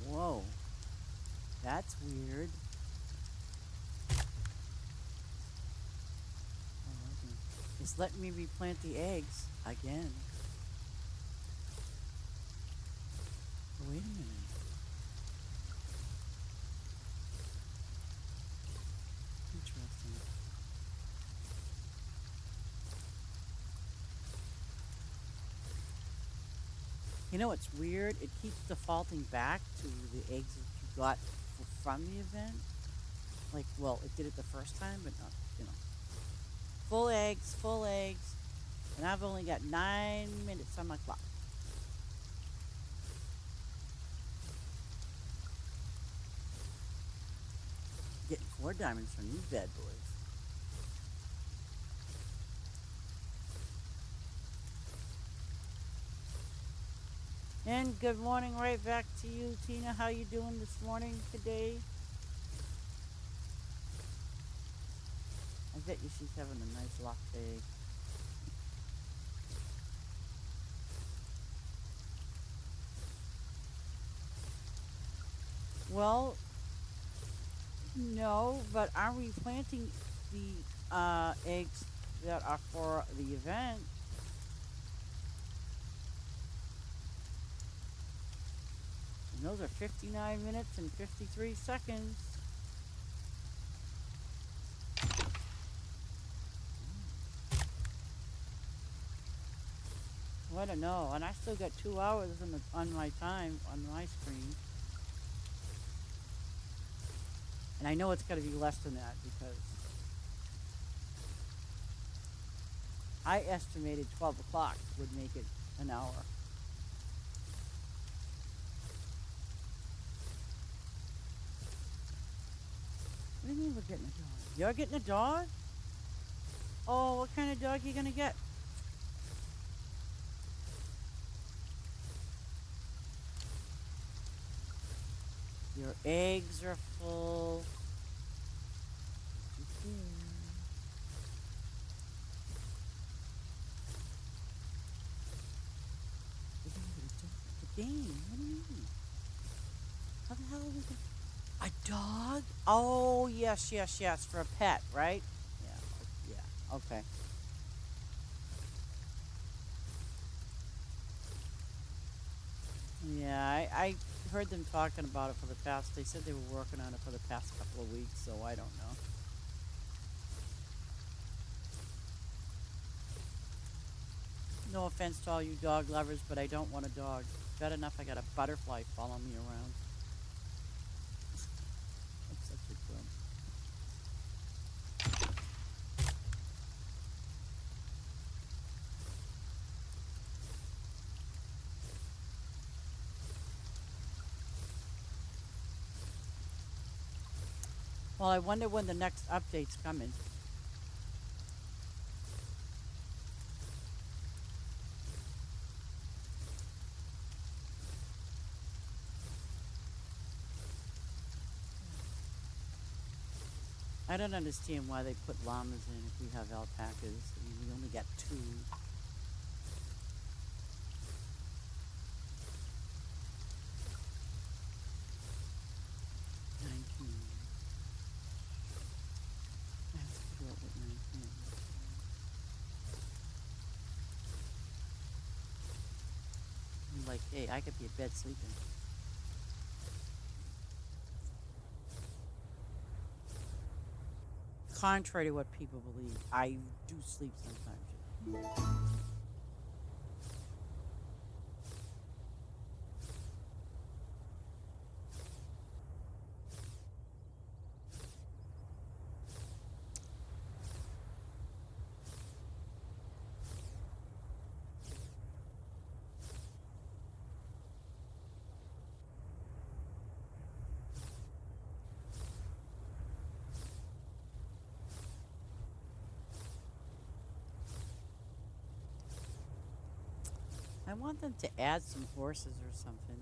Whoa, that's weird. Oh, okay. It's letting me replant the eggs again. Wait a minute. Interesting. You know what's weird? It keeps defaulting back to the eggs that you got from the event. Like, well, it did it the first time, but not, you know. Full eggs, and I've only got 9 minutes on my clock. Getting 4 diamonds from these bad boys. And good morning right back to you, Tina. How you doing this morning today? I bet you she's having a nice latte. Well, no, but are we planting the eggs that are for the event? And those are 59 minutes and 53 seconds. Well, I don't know, and I still got 2 hours on my time on my screen. And I know it's got to be less than that because I estimated 12 o'clock would make it an hour. What do you mean we're getting a dog? You're getting a dog? Oh, what kind of dog are you going to get? Your eggs are full. The game. What do you mean? How the hell are we going a dog? Oh, yes, yes, yes. For a pet, right? Yeah. Yeah. Okay. Yeah, I heard them talking about it for the past. They said they were working on it for the past couple of weeks, so I don't know. No offense to all you dog lovers, but I don't want a dog. Bad enough I got a butterfly following me around. That's such a grump. Well, I wonder when the next update's coming. I don't understand why they put llamas in if we have alpacas. I mean, we only got two. 19. I have to figure out what 19 is. I'm like, hey, I could be in bed sleeping. Contrary to what people believe, I do sleep sometimes. I want them to add some horses or something.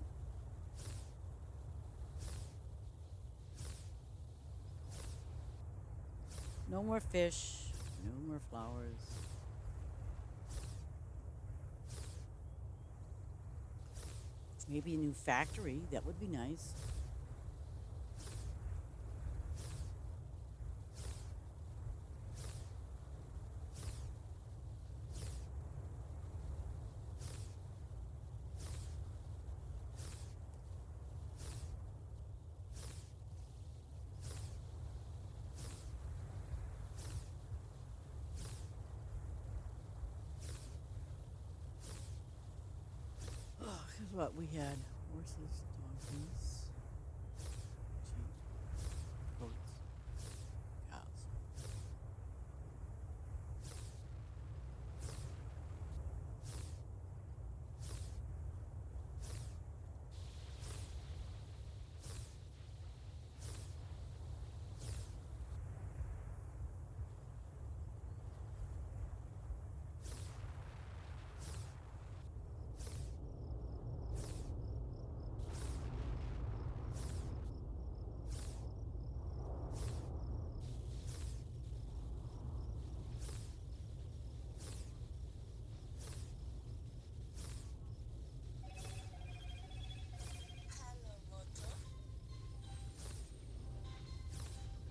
No more fish, no more flowers. Maybe a new factory, that would be nice. Oh, here's what we had. Horses, donkeys, sheep, goats, cows.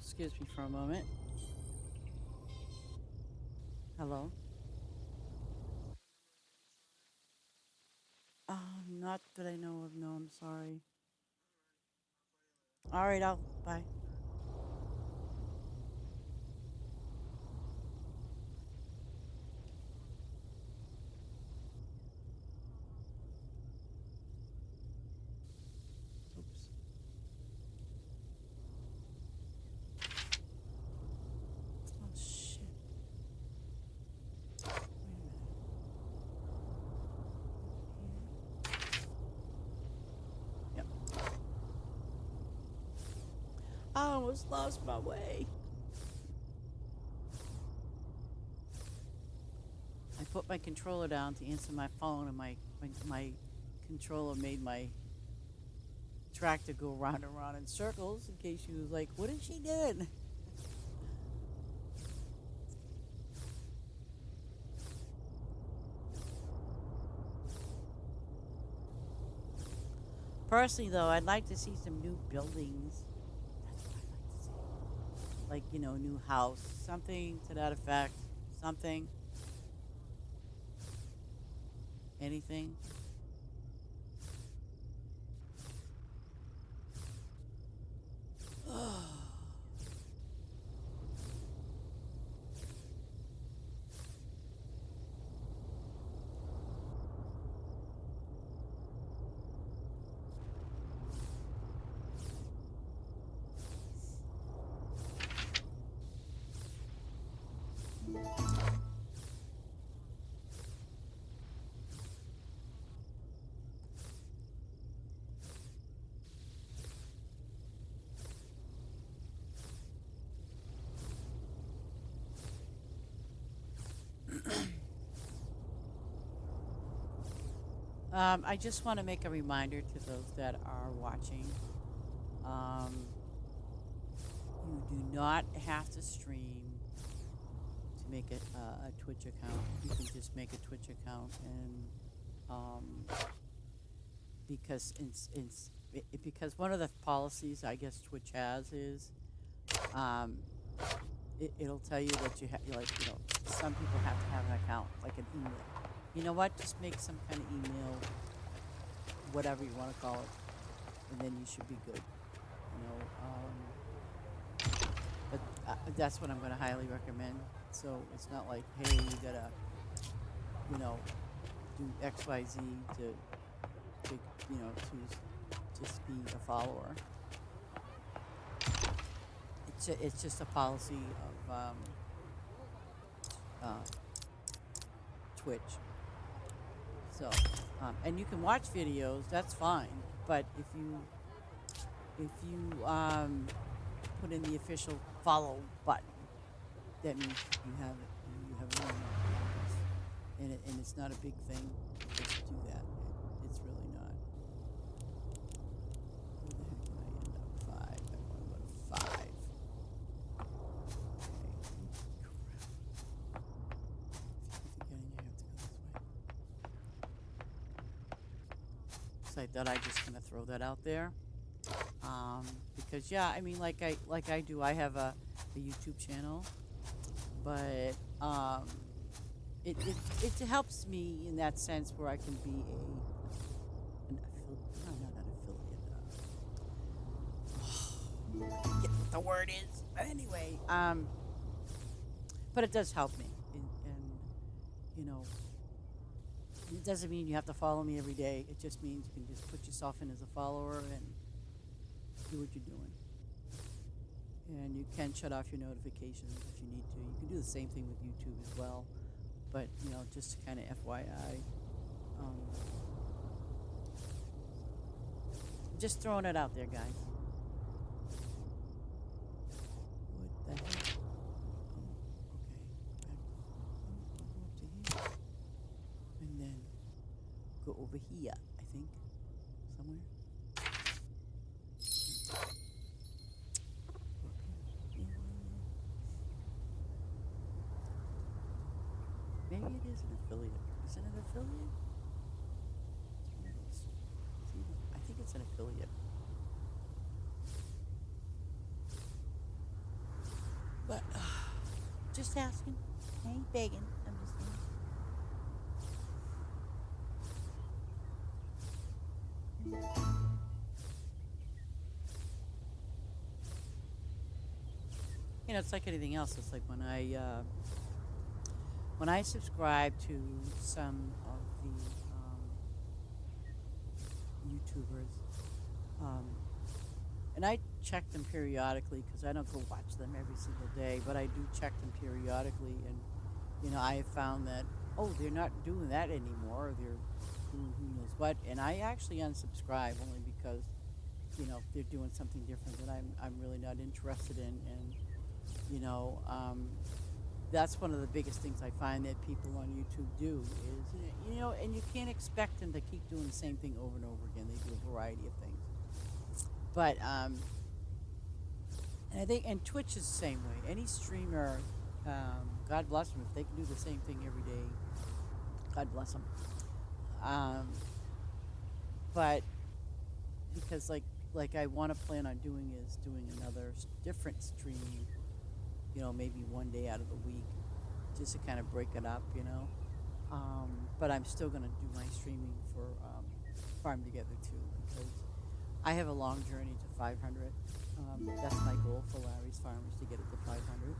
Excuse me for a moment. Hello? Not that I know of. No, I'm sorry. All right, I'll bye. Oops. I almost lost my way. I put my controller down to answer my phone, and my controller made my tractor go round and round in circles in case she was like, what is she doing? Personally, though, I'd like to see some new buildings. That's what I'd like to see. Like, new house, something to that effect. Something, anything. I just want to make a reminder to those that are watching. Um, you do not have to stream to make a Twitch account. You can just make a Twitch account, and because because one of the policies I guess Twitch has is um, it'll tell you that some people have to have an account, like an email. You know what? Just make some kind of email, whatever you want to call it, and then you should be good. But that's what I'm going to highly recommend. So it's not like, hey, you gotta, do X, Y, Z to just be a follower. It's just a policy of Twitch. So, and you can watch videos. That's fine. But if you put in the official follow button, that means you have it. You have it, and it's not a big thing to just do that. It's really not. Where the heck did I end up? 5. I want to go to 5. So I thought I'd just kind of throw that out there, because yeah, I mean, like I do, I have a YouTube channel, but it helps me in that sense where I can be an affiliate. No, not an affiliate. Get what the word is. But anyway, but it does help me, and it doesn't mean you have to follow me every day. It just means you can just put yourself in as a follower and do what you're doing. And you can shut off your notifications if you need to. You can do the same thing with YouTube as well. But, just kind of FYI. Just throwing it out there, guys. What the heck? And then go over here, I think, somewhere. Maybe it is an affiliate. Is it an affiliate? I think it's an affiliate. But just asking. I ain't begging. I'm just asking. It's like anything else. It's like when I subscribe to some of the YouTubers, and I check them periodically because I don't go watch them every single day, but I do check them periodically, and I have found that they're not doing that anymore. They're doing who knows what, and I actually unsubscribe only because if they're doing something different that I'm really not interested in. And you know, that's one of the biggest things I find that people on YouTube do is, and you can't expect them to keep doing the same thing over and over again. They do a variety of things. But and I think, and Twitch is the same way. Any streamer, God bless them, if they can do the same thing every day, God bless them. Um, but because like I want to plan on doing is doing another different stream, maybe one day out of the week, just to kind of break it up. But I'm still gonna do my streaming for Farm Together too, because I have a long journey to 500. That's my goal for Larry's Farm, is to get it to 500.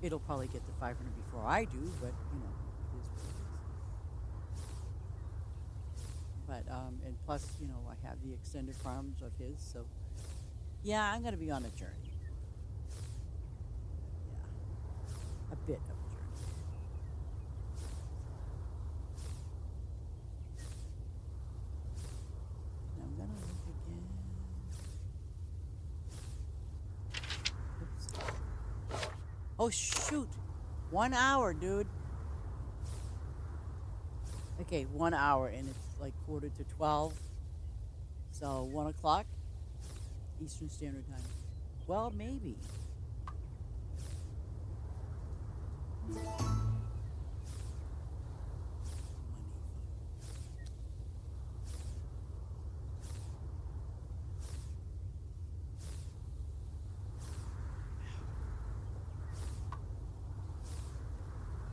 It'll probably get to 500 before I do, but it is what it is. But and plus, I have the extended farms of his, so yeah, I'm gonna be on a journey. Yeah, a bit of a journey. And I'm gonna look again. Oops. Oh shoot! 1 hour, dude. Okay, 1 hour, and it's like quarter to 12. So 1 o'clock Eastern Standard Time. Well, maybe. Money.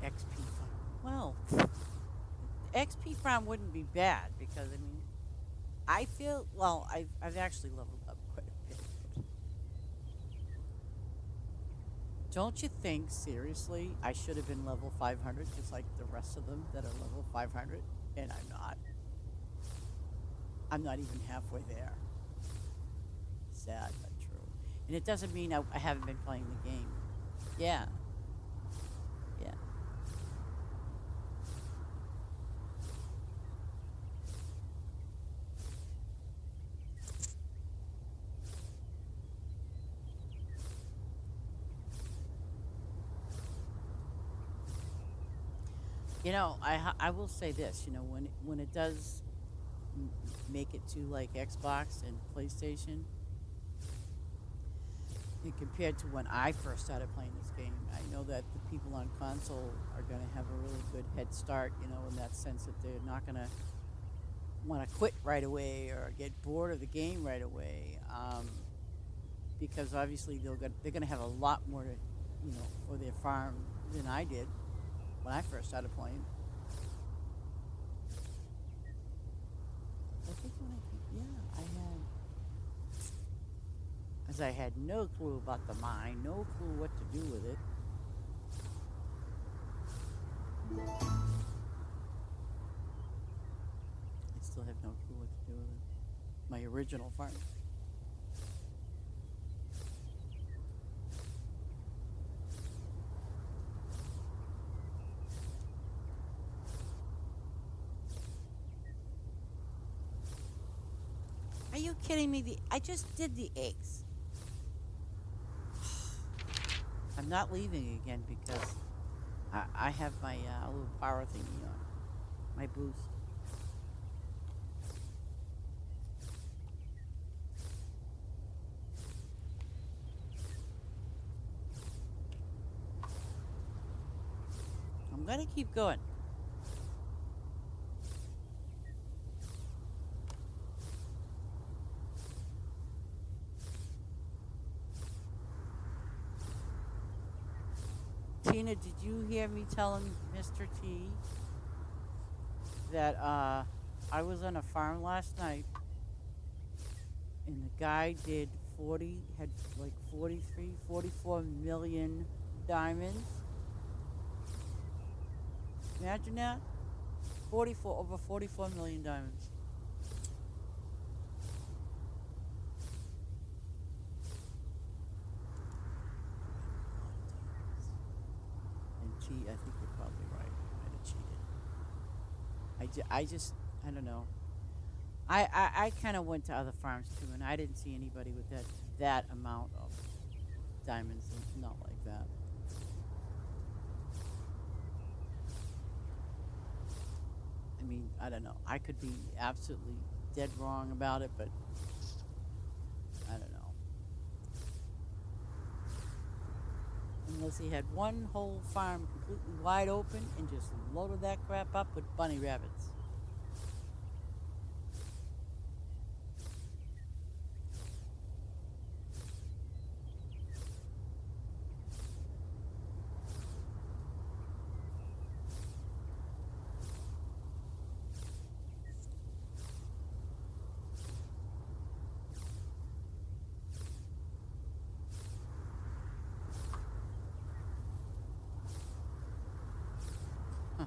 XP farm. Well, XP farm wouldn't be bad because I feel I've actually leveled up quite a bit. Don't you think seriously I should have been level 500 just like the rest of them that are level 500, and I'm not. I'm not even halfway there. Sad but true. And it doesn't mean I haven't been playing the game. Yeah. Yeah. I will say this. When it does make it to like Xbox and PlayStation, and compared to when I first started playing this game, I know that the people on console are going to have a really good head start. In that sense that they're not going to want to quit right away or get bored of the game right away, because obviously they're going to have a lot more to, for their farm than I did when I first started playing. I think as I had no clue about the mine, no clue what to do with it. I still have no clue what to do with it. My original farm. Are you kidding me? I just did the eggs. I'm not leaving again because I have my little power thingy on. My boost. I'm gonna keep going. Tina, did you hear me telling Mr. T that I was on a farm last night and the guy had like 43, 44 million diamonds? Imagine that. Over 44 million diamonds. And I think you're probably right. I might have cheated. I don't know. I kind of went to other farms too, and I didn't see anybody with that amount of diamonds. Not like that. I mean, I don't know. I could be absolutely dead wrong about it, but I don't know. Unless he had one whole farm completely wide open and just loaded that crap up with bunny rabbits. Huh.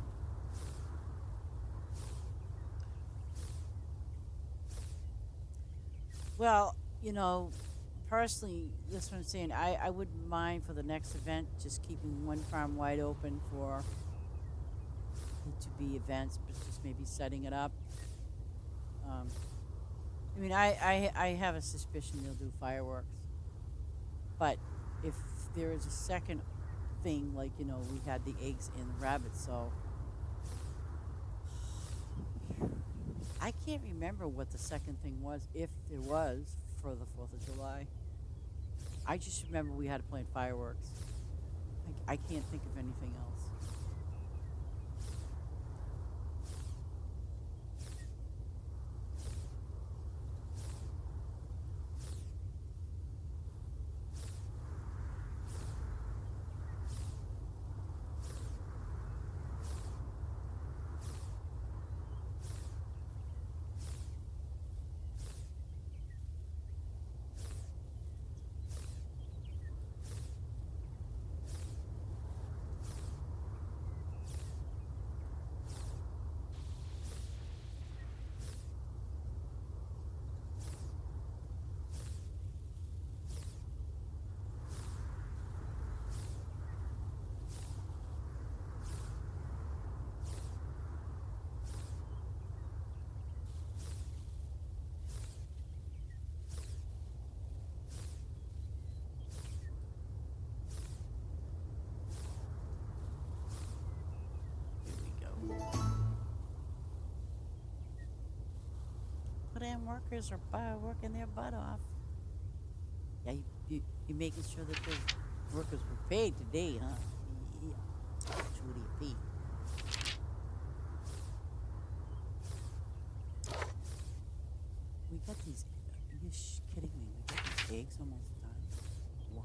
Well, you know, personally, that's what I'm saying. I wouldn't mind for the next event just keeping one farm wide open for it to be events, but just maybe setting it up. Um, I mean, I have a suspicion they'll do fireworks, but if there is a second thing, like, we had the eggs and the rabbits, so I can't remember what the second thing was, if there was, for the 4th of July. I just remember we had to plant fireworks. I can't think of anything else. Here we go. Them workers are working their butt off. Yeah, you making sure that those workers were paid today, huh? Yeah. Truly a fee. We got these. Are you kidding me? We got these eggs almost done. Wow.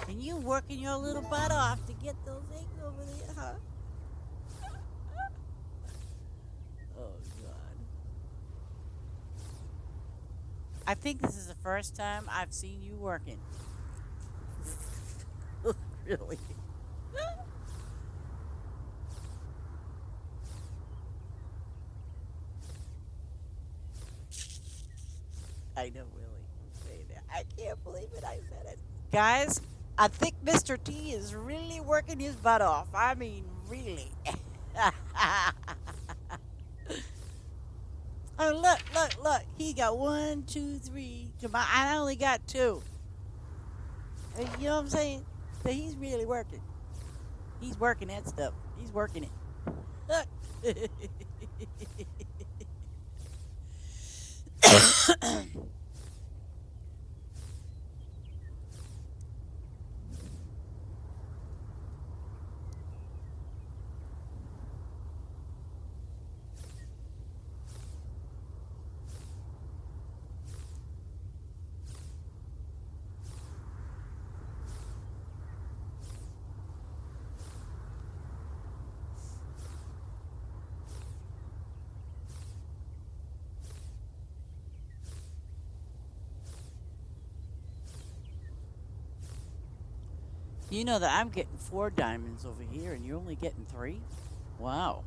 And you working your little butt off to get those eggs over there, huh? Oh God. I think this is the first time I've seen you working. Really? I know, really. Say that. I can't believe it. I said it. Guys, I think Mr. T is really working his butt off. I mean, really. Oh, look. He got one, two, three. I only got two. You know what I'm saying? So he's really working. He's working that stuff. He's working it. Look. You know that I'm getting 4 diamonds over here, and you're only getting 3? Wow.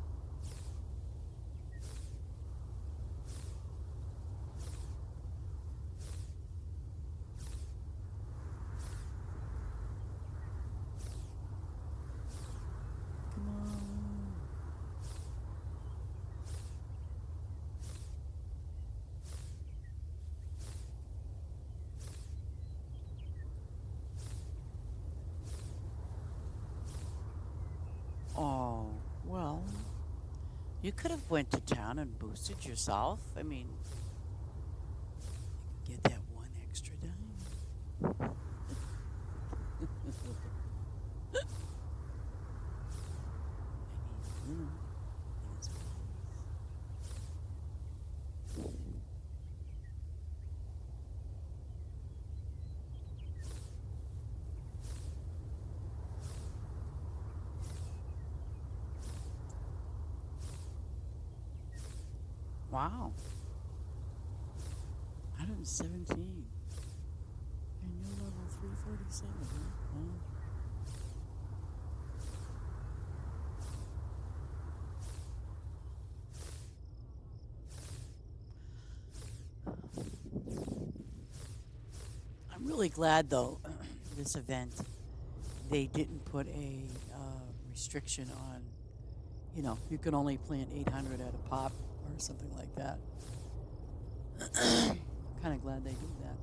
Come on. You could have went to town and boosted yourself. I mean, get that one extra dime. I mean, it is what it is. Wow, 117. And you're level 347, huh? Wow. I'm really glad, though, this event, they didn't put a restriction on, you can only plant 800 at a pop or something like that. Kind of glad they did that.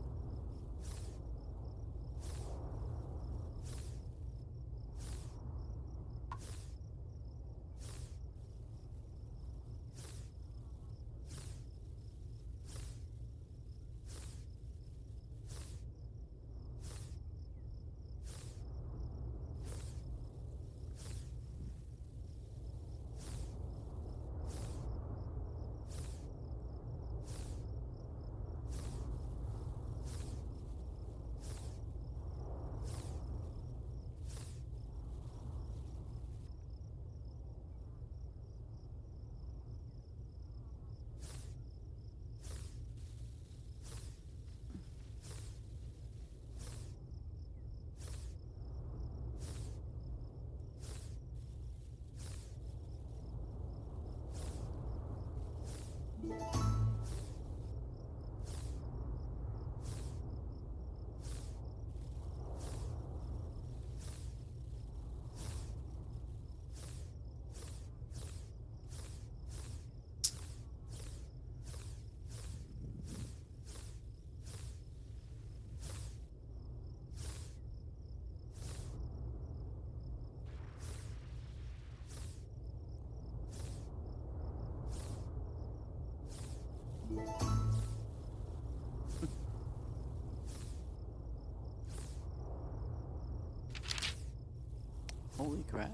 Holy crap.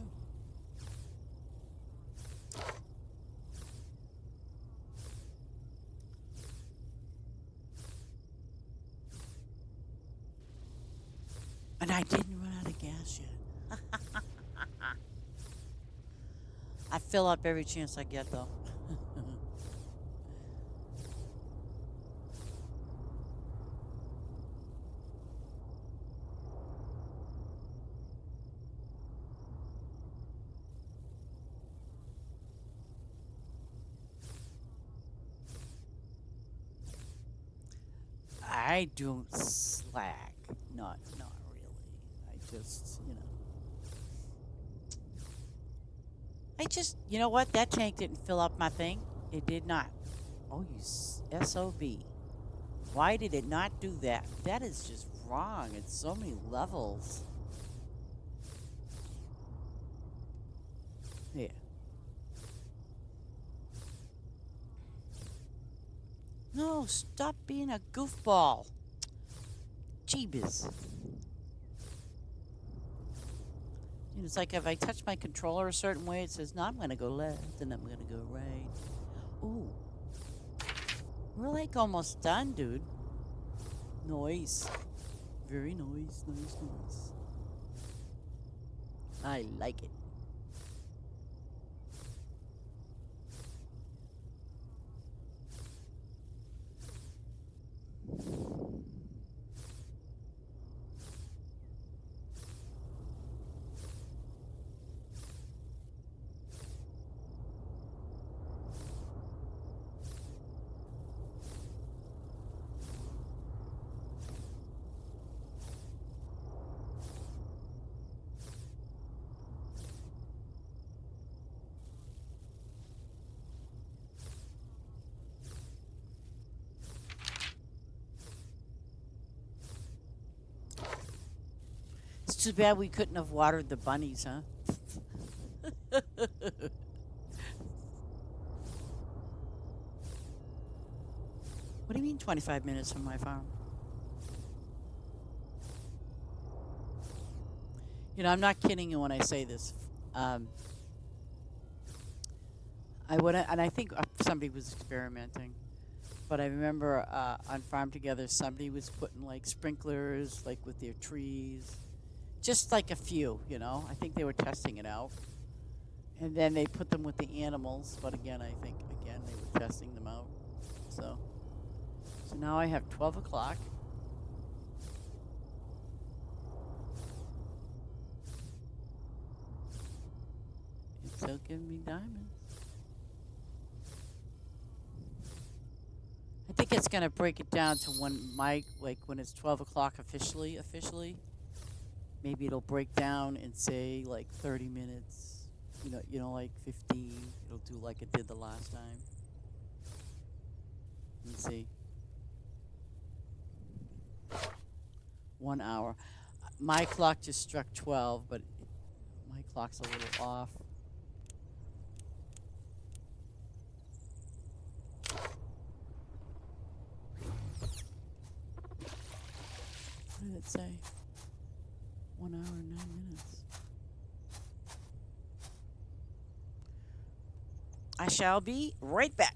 And I didn't run out of gas yet. I fill up every chance I get, though. I don't slack. Not really. I just, you know what? That tank didn't fill up my thing. It did not. Oh, you SOB. Why did it not do that? That is just wrong. It's so many levels. Yeah. No, stop being a goofball. Jeebus. It's like if I touch my controller a certain way, it says, no, I'm going to go left and I'm going to go right. Ooh. We're like almost done, dude. Noise. Very noise. I like it. It's too bad we couldn't have watered the bunnies, huh? 25 minutes from my farm. You know, I'm not kidding you when I say this. Um, I would, and I think somebody was experimenting. But I remember on Farm Together, somebody was putting like sprinklers, like with their trees, just like a few. You know, I think they were testing it out, and then they put them with the animals. But again, I think again they were testing them out. So, so now I have 12 o'clock. It's still giving me diamonds. I think it's gonna break it down to when it's 12 o'clock officially. Maybe it'll break down and say like 30 minutes. Like 15. It'll do like it did the last time. Let me see. 1 hour. My clock just struck 12, but my clock's a little off. What did it say? 1 hour and 9 minutes. I shall be right back.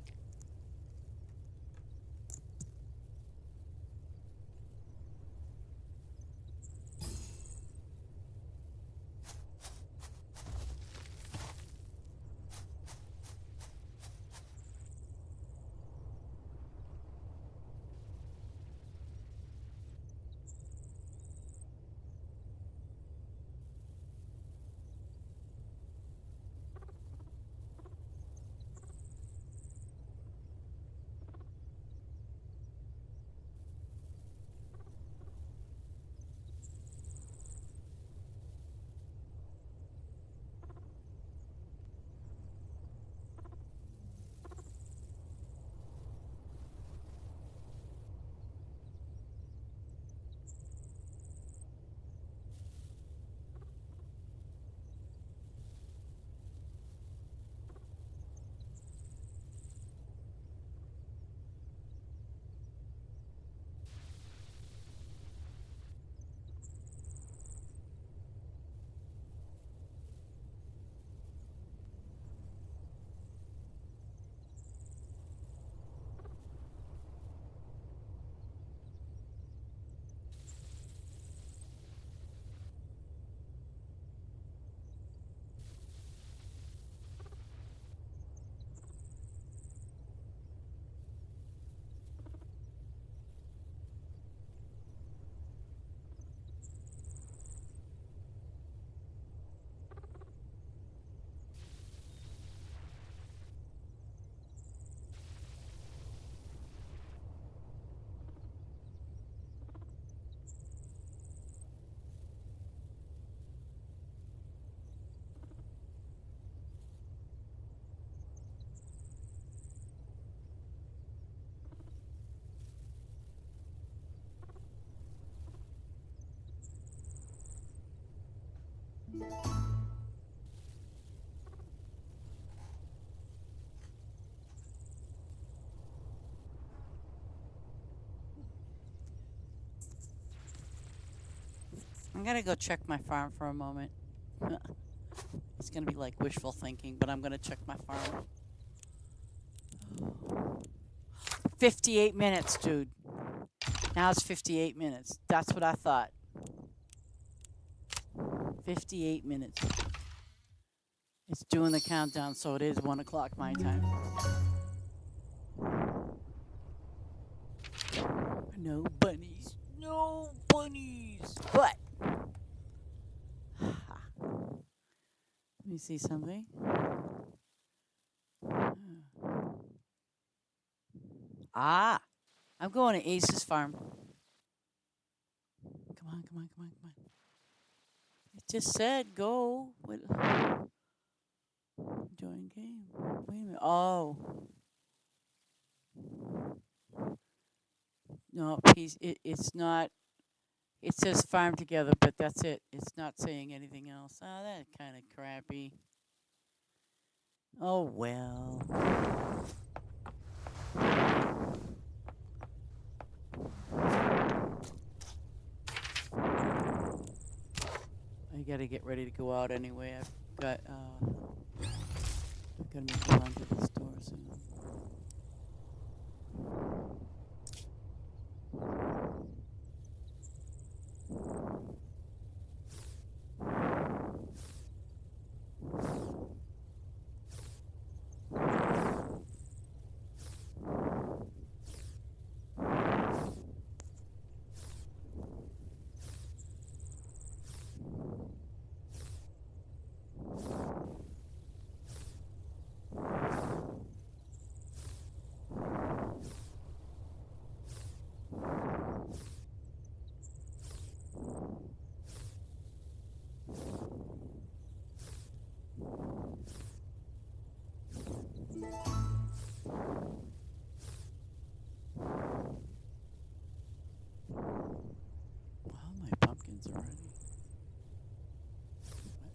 I'm gonna go check my farm for a moment. It's gonna be like wishful thinking, but I'm gonna check my farm. 58 minutes, dude. Now it's 58 minutes. That's what I thought. 58 minutes. It's doing the countdown, so it is 1 o'clock my time. No bunnies. No bunnies. But, let me see something. Ah, I'm going to Ace's farm. Come on, come on, come on, come on. It just said go. Join game. Wait a minute. Oh. No, it's not. It says farm together, but that's it. It's not saying anything else. Oh, that's kind of crappy. Oh, well. I gotta get ready to go out anyway. I've got to move on to the store soon. Well, my pumpkins are ready.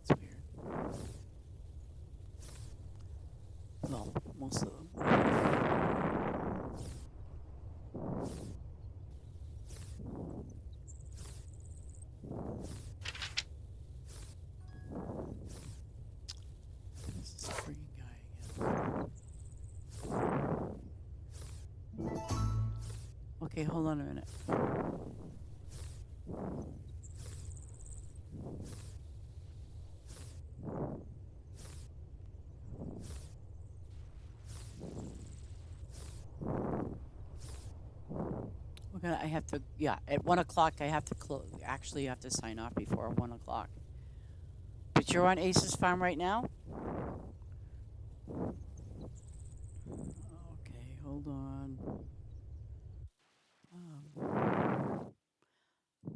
That's weird. Well, most of them. This is a freaking guy again. Okay, hold on a minute. I have to, yeah, at 1 o'clock I have to close. Actually, you have to sign off before 1 o'clock. But you're on Ace's farm right now? Okay, hold on. Um,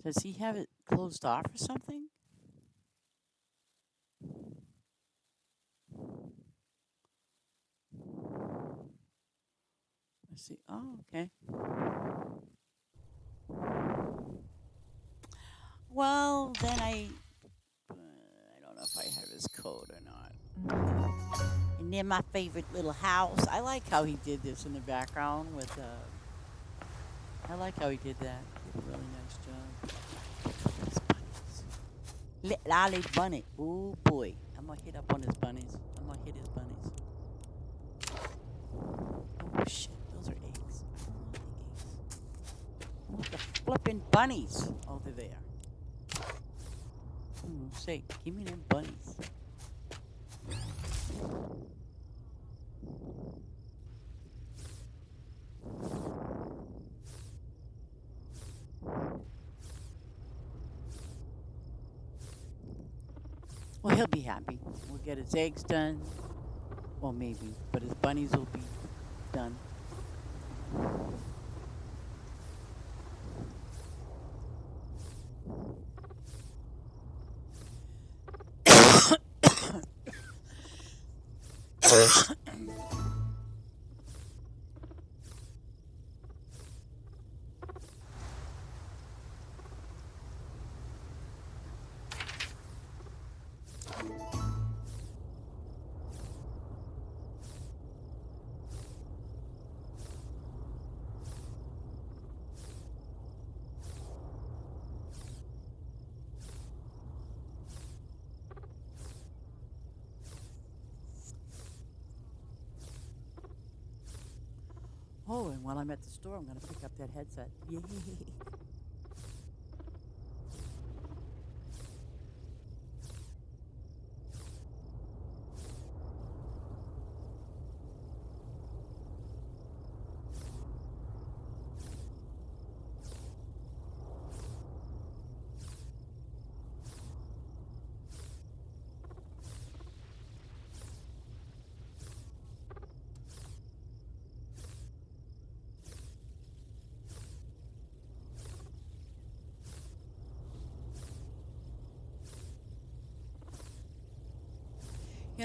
does he have it closed off or something? Let's see. Oh, okay. Well, then I don't know if I have his code or not. And then my favorite little house. I like how he did this in the background with I like how he did that. He did a really nice job. His bunnies. Lolly bunny. Oh boy. I'm gonna hit up on his bunnies. I'm gonna hit his bunnies. Oh shit, those are eggs. I don't want the eggs. I want the flipping bunnies. Oh, they're there. Say, give me them bunnies. Well, he'll be happy. We'll get his eggs done. Well, maybe, but his bunnies will be done. Oh, and while I'm at the store, I'm going to pick up that headset. Yay!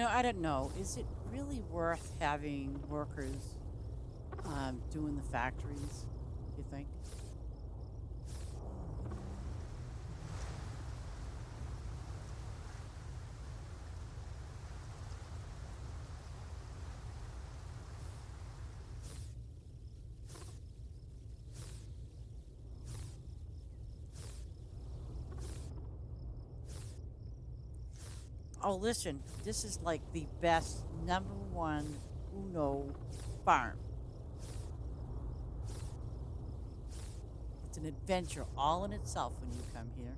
I don't know. Is it really worth having workers doing the factories, you think? Oh, listen, this is like the best number one Uno farm. It's an adventure all in itself when you come here.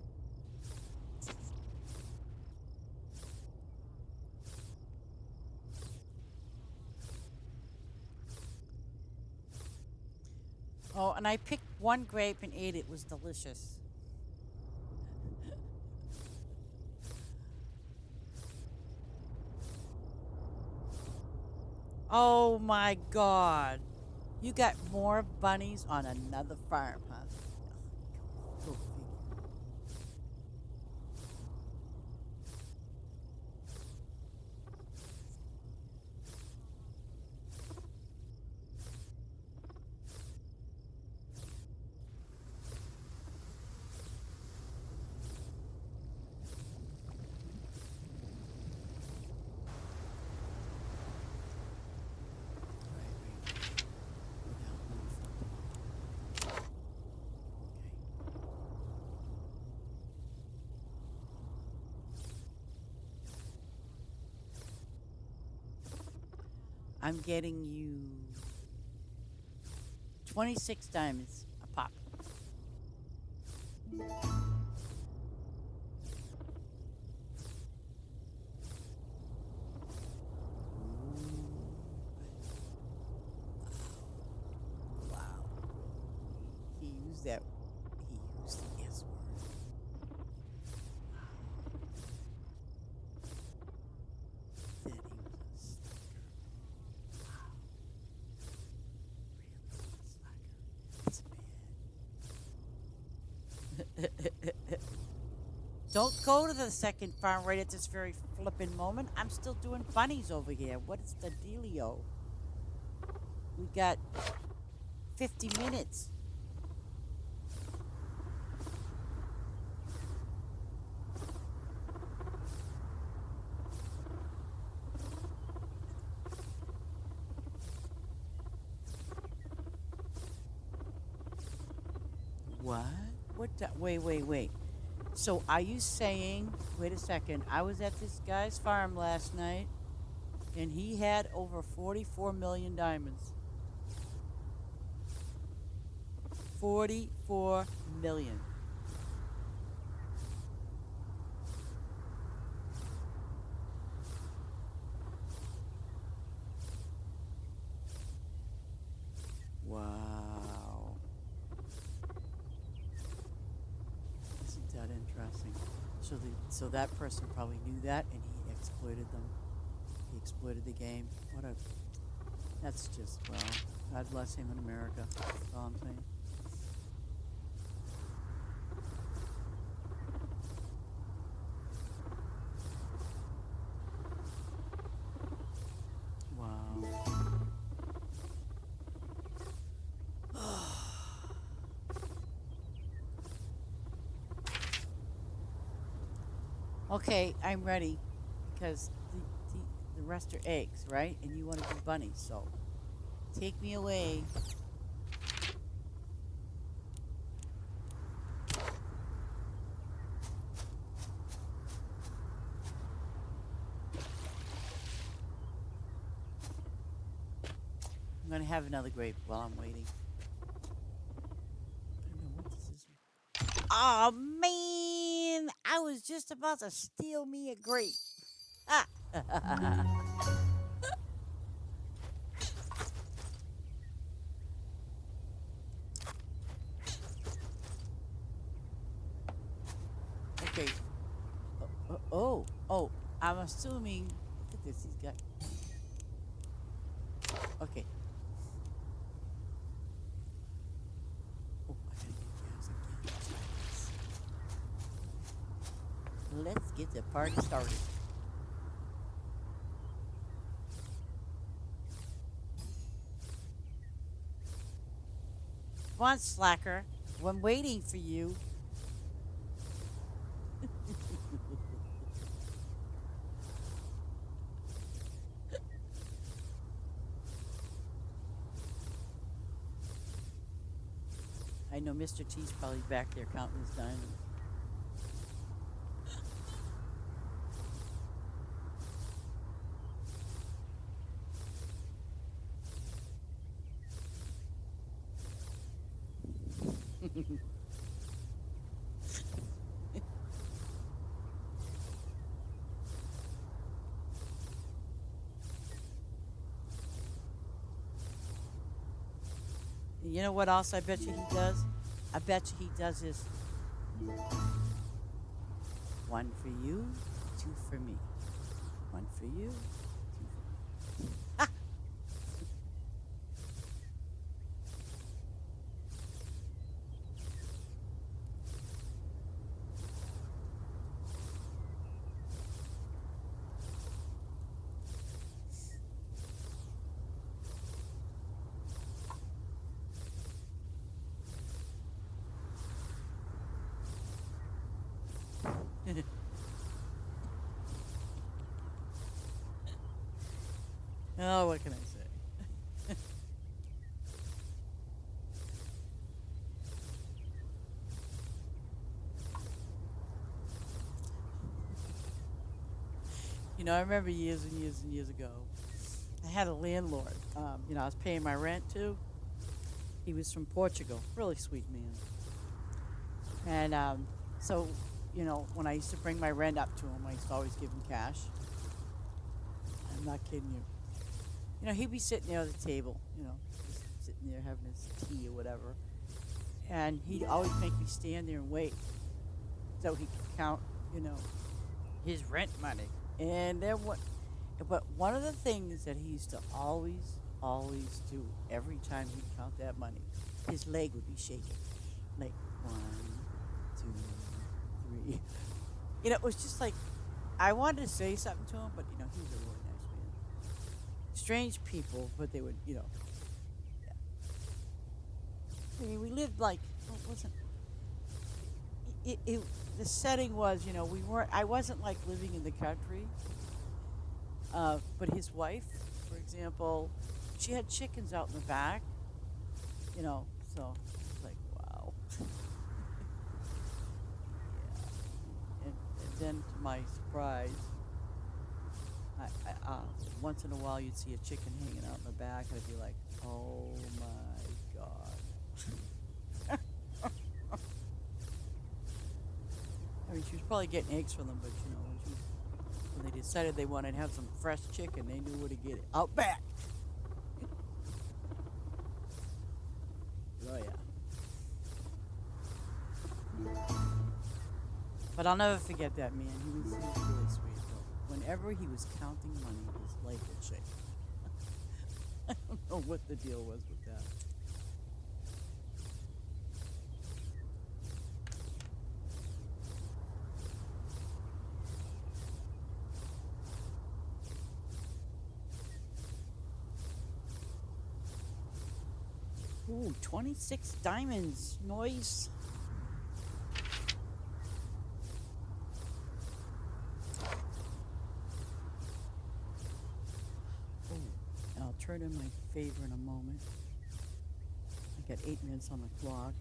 Oh, and I picked one grape and ate it. It was delicious. Oh my God. You got more bunnies on another farm, huh? Go figure. Right, right. Go down, move. Okay. I'm getting you 26 diamonds a pop. Wow. He used that. He used the S word. Said he was a slacker. Wow. Really? A slacker. That's bad. Don't go to the second farm right at this very flippin' moment. I'm still doing bunnies over here. What is the dealio? We got 50 minutes. What? What? Wait, wait, wait. So are you saying, wait a second, I was at this guy's farm last night and he had over 44 million diamonds. 44 million. Wow. Isn't that interesting? So that person probably knew that and he exploited them. He exploited the game. What a That's just, well, God bless him in America. That's all I'm saying. Wow. Okay, I'm ready because the rest are eggs, right? And you want to do bunnies, so take me away. I'm gonna have another grape while I'm waiting. I don't know what this is. Oh man, I was just about to steal me a grape. Ah. Okay. Oh. I'm assuming. Look at this. He's got. Okay. Oh, I gotta get gas again. Let's get the party started. Come on, slacker. I'm waiting for you. I know Mr. T's probably back there counting his diamonds. You know what else I bet you he does? I bet you he does this one for you, two for me. One for you, two for me. Ah! Oh, what can I say? I remember years and years and years ago, I had a landlord. I was paying my rent too. He was from Portugal, really sweet man. And so, when I used to bring my rent up to him, I used to always give him cash. I'm not kidding you. He'd be sitting there at the table, just sitting there having his tea or whatever. And he'd always make me stand there and wait so he could count, his rent money. And then but one of the things that he used to always do every time he'd count that money, his leg would be shaking. Like 1, 2, 3. It was just like I wanted to say something to him, but he was a really nice man. Strange people, but they would, yeah. I mean, we lived like well, it wasn't. The setting was, we weren't. I wasn't like living in the country. But his wife, for example, she had chickens out in the back. So it's like wow. Yeah. And then to my surprise, once in a while you'd see a chicken hanging out in the back, and I'd be like, oh my god. I mean, she was probably getting eggs from them, but when they decided they wanted to have some fresh chicken, they knew where to get it. Out back. Oh yeah. But I'll never forget that man. He was really sweet. But whenever he was counting money, his leg would shake. I don't know what the deal was with that. Ooh, 26 diamonds. Noise. Oh, and I'll turn in my favor in a moment. I got 8 minutes on the clock.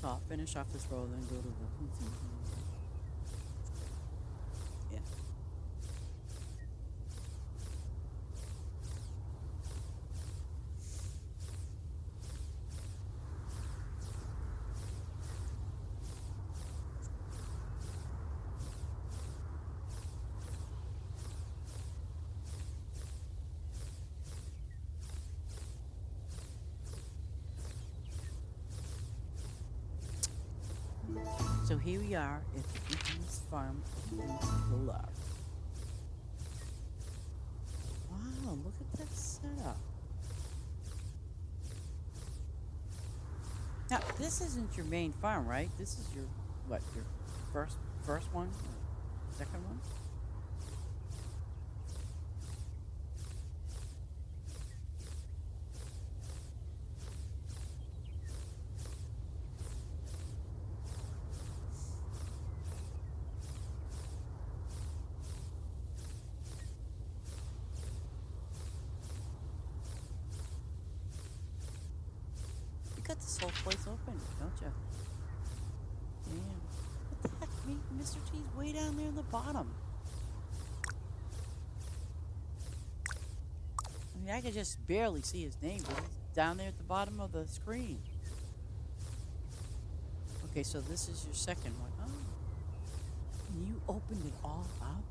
So I'll finish off this row and then go to the... Yeah. So here we are at the infamous farm of Ladyicewolf. Wow, look at that setup. Now, this isn't your main farm, right? This is your, what, your first one? Or second one? You got this whole place open, don't you? Damn. What the heck? Mr. T's way down there in the bottom. I mean, I could just barely see his name, but he's down there at the bottom of the screen. Okay, so this is your second one. Oh, and you opened it all up?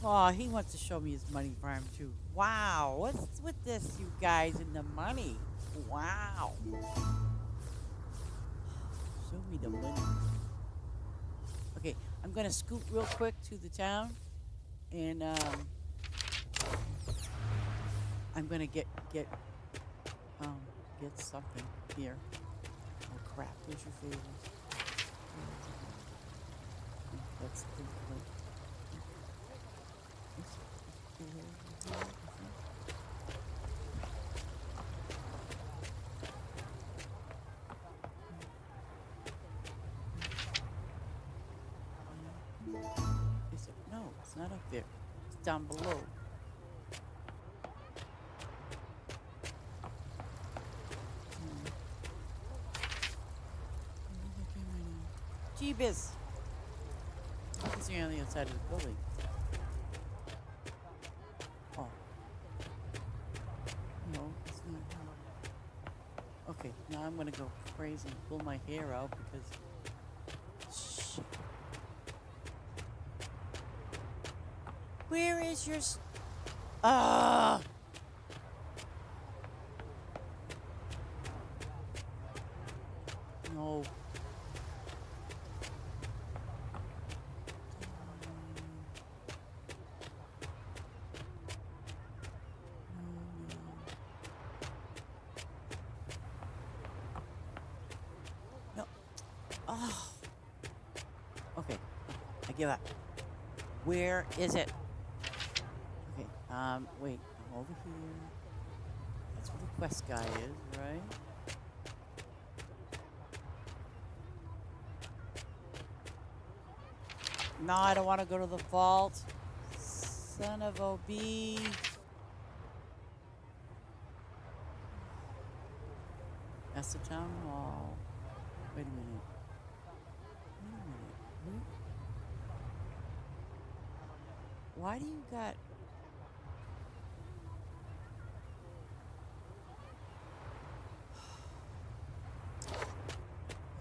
Oh, he wants to show me his money farm too. Wow, what's with this, you guys, and the money? Wow. Show me the money. Okay, I'm gonna scoot real quick to the town, and I'm gonna get something here. Oh crap! Where's your favors? That's the like. Is it? No, it's not up there. It's down below. Jeebus! It's on the outside of the building. Oh. No, it's not. Okay, now I'm gonna go crazy and pull my hair out because. Shit. Where is your? Ah! No. No. Oh. Okay. I give up. Where is it? Okay. Wait. I'm over here. That's where the quest guy is, right? No, I don't want to go to the vault. Son of a bee. That's the town hall. Wait a minute. Why do you got...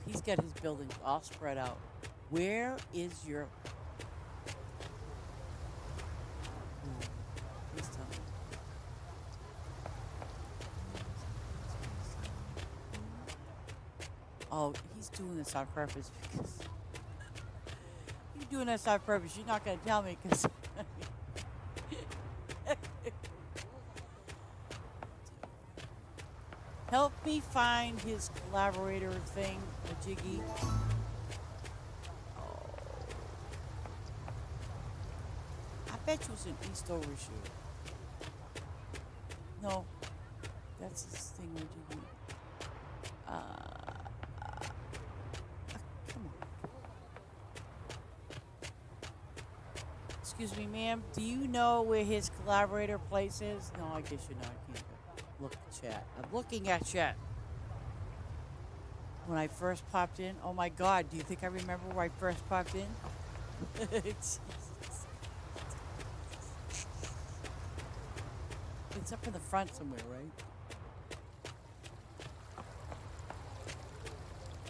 He's got his buildings all spread out. Where is your... Please tell me. Oh, he's doing this on purpose because... You're doing this on purpose. You're not going to tell me because... Help me find his collaborator thing, Majiggy. Oh. I bet you it's an East Overshoe. No, that's his thing, Majiggy. Come on. Excuse me, ma'am. Do you know where his collaborator place is? No, I guess you know. I can't look at chat. I'm looking at chat. When I first popped in, oh my God, do you think I remember where I first popped in? Jesus. It's up in the front somewhere, right?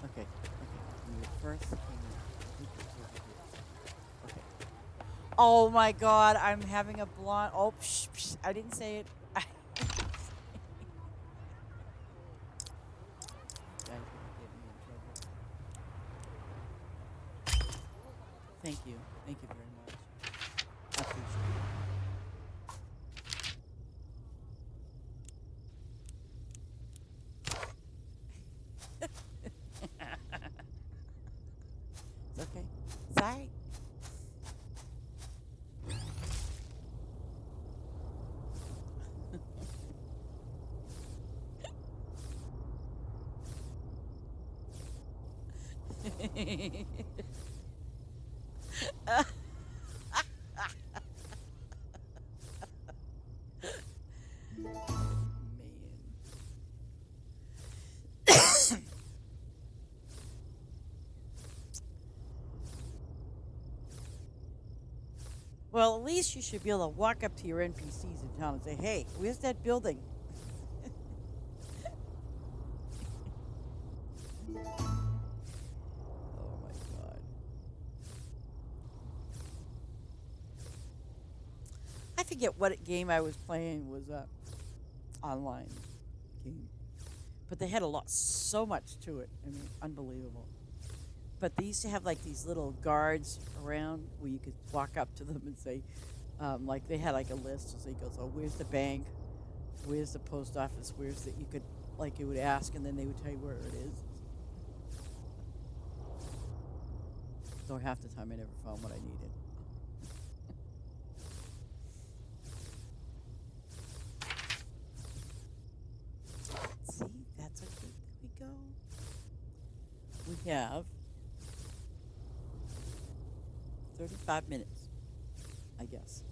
Okay. When you first came in. Okay. Oh my God, I'm having a blonde. Oh, I didn't say it. Thank you. Thank you very much. I appreciate it. It's okay. It's all right. Well, at least you should be able to walk up to your NPCs in town and say, "Hey, where's that building?" Oh my god. I forget what game I was playing was online game, but they had a lot, so much to it. I mean, unbelievable. But they used to have like these little guards around where you could walk up to them and say, like they had like a list. So it goes, "Oh, where's the bank? Where's the post office? Where's the?" You could like you would ask, and then they would tell you where it is. So half the time I never found what I needed. See, that's a good. There we go. We have 35 minutes, I guess.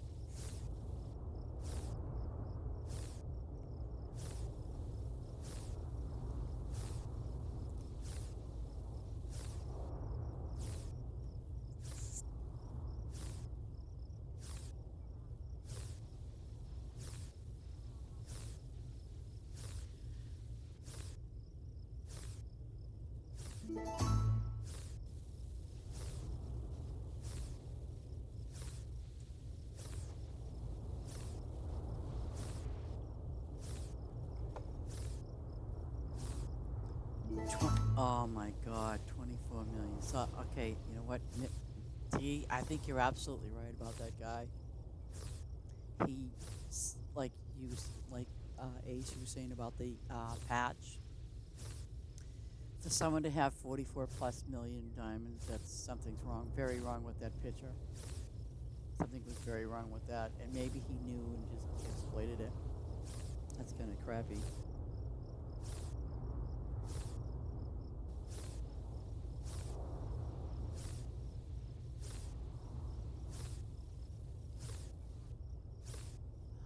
Oh my God, 24 million. So, okay, you know what? T, I think you're absolutely right about that guy. He, like you, like Ace, you were saying about the patch. For someone to have 44 plus million diamonds, that's something's wrong. Very wrong with that picture. Something was very wrong with that, and maybe he knew and just exploited it. That's kind of crappy.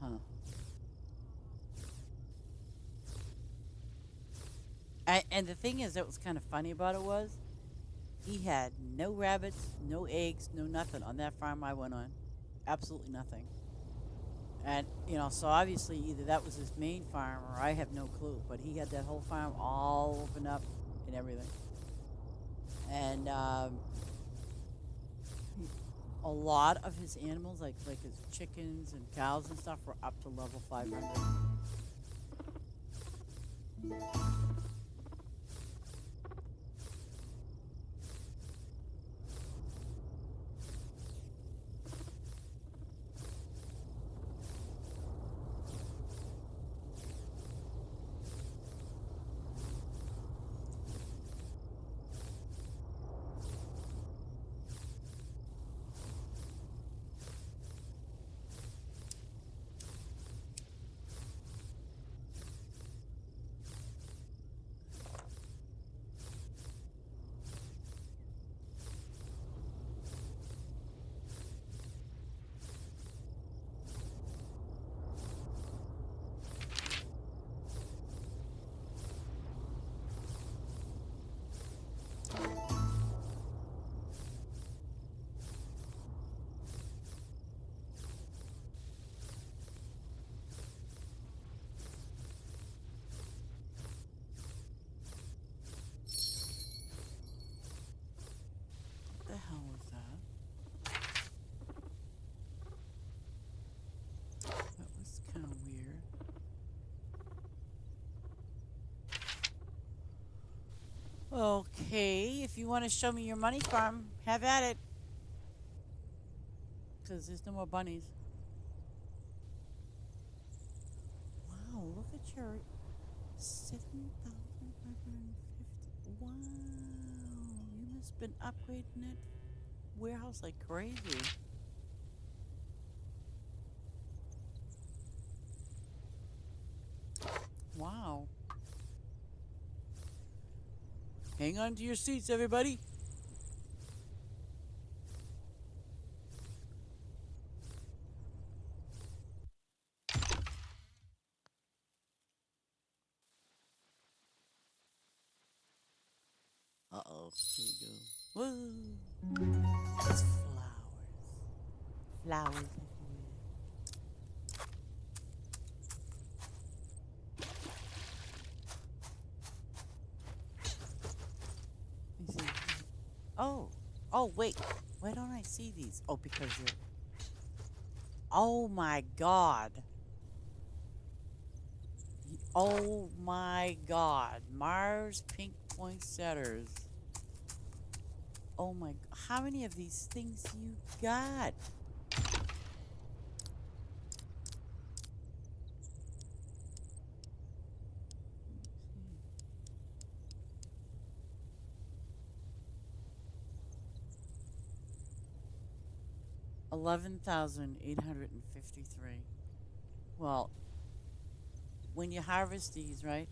Huh. And the thing is, that was kind of funny about it was he had no rabbits, no eggs, no nothing on that farm I went on. Absolutely nothing. And so obviously either that was his main farm or I have no clue. But he had that whole farm all open up and everything. And a lot of his animals, like his chickens and cows and stuff, were up to level 500. What the hell was that? That was kind of weird. Okay, if you want to show me your money farm, have at it. Because there's no more bunnies. Wow, look at your 7,550. Wow, you must have been upgrading that warehouse like crazy. Wow. Hang on to your seats, everybody. Uh-oh, here we go. Woo! It's flowers. flowers everywhere. Let me see. Oh, oh wait, why don't I see these? Oh, because they're. Oh my God. Oh my God. Mars pink poinsettias. Oh my. How many of these things you got? 11,853. Well, when you harvest these, right?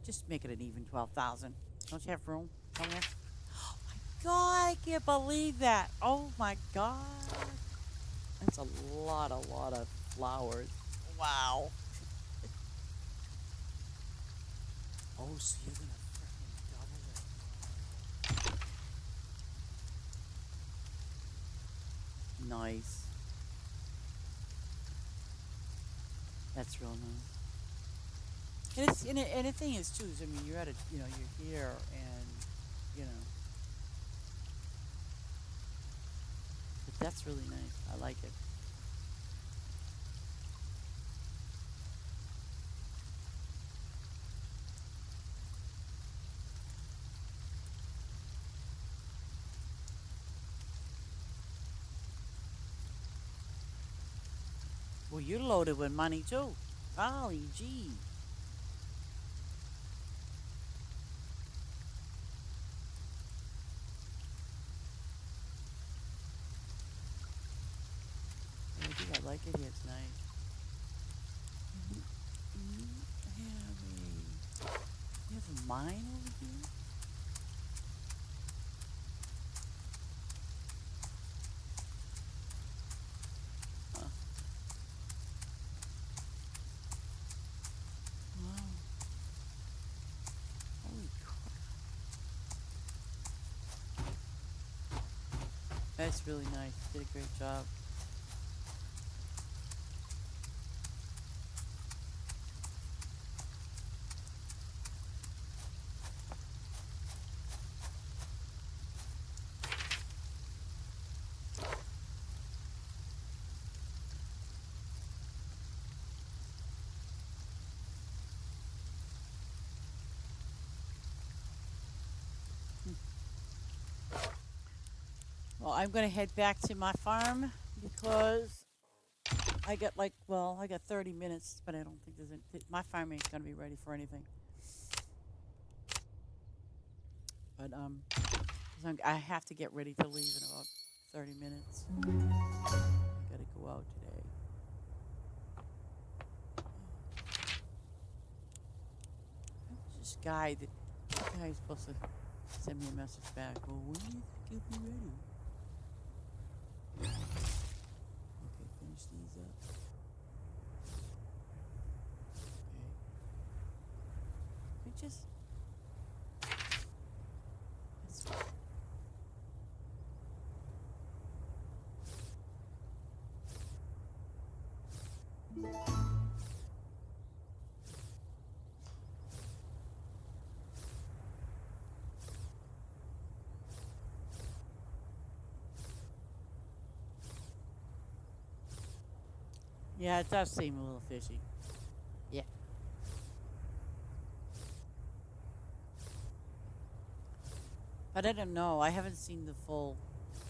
Just make it an even 12,000. Don't you have room somewhere? Oh my God, I can't believe that. Oh my God. That's a lot of flowers. Wow. Oh, so you're gonna freaking double it. Nice. That's real nice. And the thing is too, is, I mean, you're at a, you're here, and you know, but that's really nice. I like it. Well, you're loaded with money too. Golly gee. I do. I like it here. It's nice. You you have a mine over here? Huh. Wow. Holy crap. That's really nice. You did a great job. Well, I'm going to head back to my farm because I got I got 30 minutes, but I don't think my farm ain't going to be ready for anything. But 'cause I have to get ready to leave in about 30 minutes. I got to go out today. Who's this guy this guy's supposed to send me a message back? Well, when do you think you'll be ready? Okay, finish these up. Okay. We just. That's, yeah, it does seem a little fishy. Yeah. But I don't know. I haven't seen the full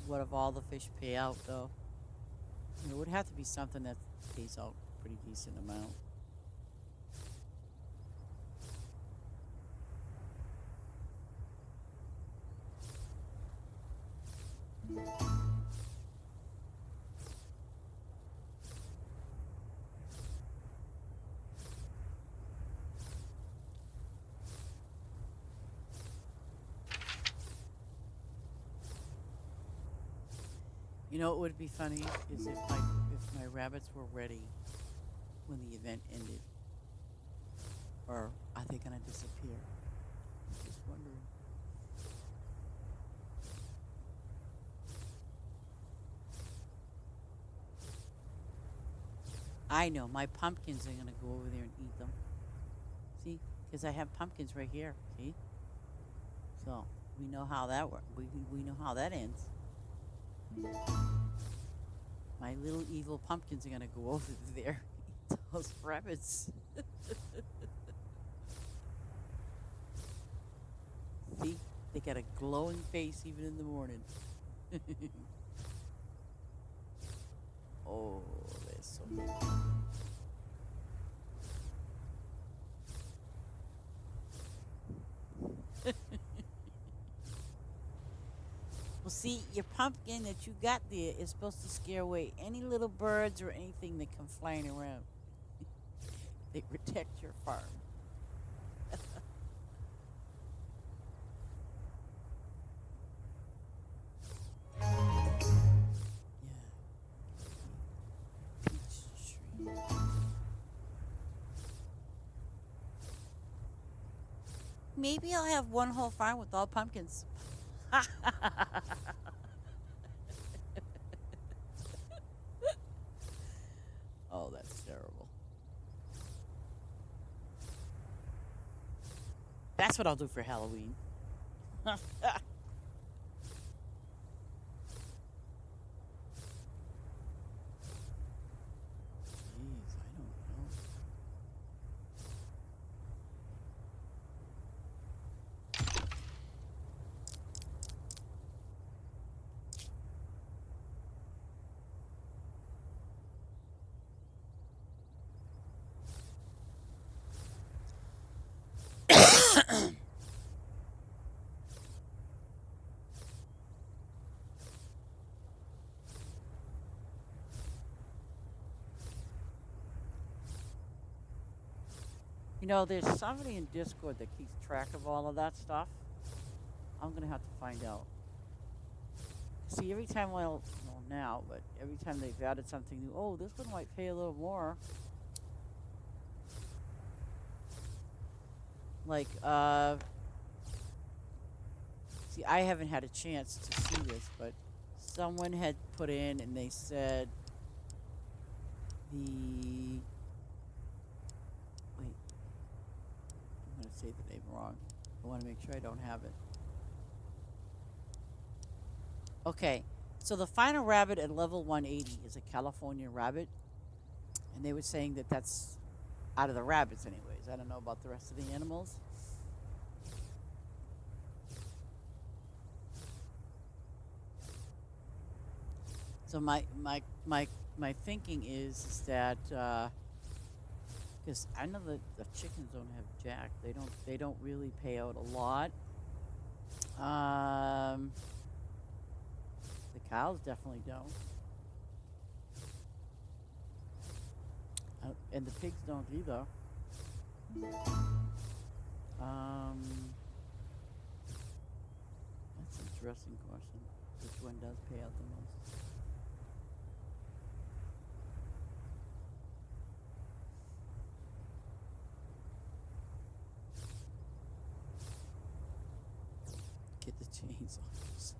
what of all the fish pay out though. It would have to be something that pays out pretty decent amount. You know, it would be funny is if my rabbits were ready when the event ended, or are they gonna disappear? I'm just wondering. I know my pumpkins are gonna go over there and eat them. See, because I have pumpkins right here. See, so we know how that works. We know how that ends. My little evil pumpkins are gonna go over there and eat those rabbits. See, they got a glowing face even in the morning. Oh, they're so good. Well, see, your pumpkin that you got there is supposed to scare away any little birds or anything that come flying around. They protect your farm. Yeah, peach tree. Maybe I'll have one whole farm with all pumpkins. Oh, that's terrible. That's what I'll do for Halloween. Jeez, I don't know. You know, there's somebody in Discord that keeps track of all of that stuff. I'm gonna have to find out. See, every time, well, now, but every time they've added something new, oh, this one might pay a little more. Like, see, I haven't had a chance to see this, but someone had put in and they said the, wait, I'm gonna say the name wrong. I want to make sure I don't have it. Okay, so the final rabbit at level 180 is a California rabbit, and they were saying that that's out of the rabbits, anyways. I don't know about the rest of the animals. So my thinking is that because I know that the chickens don't have jack, they don't really pay out a lot. Um, the cows definitely don't, and the pigs don't either. Um, that's an interesting question. Which one does pay out the most? Get the chains off yourselves.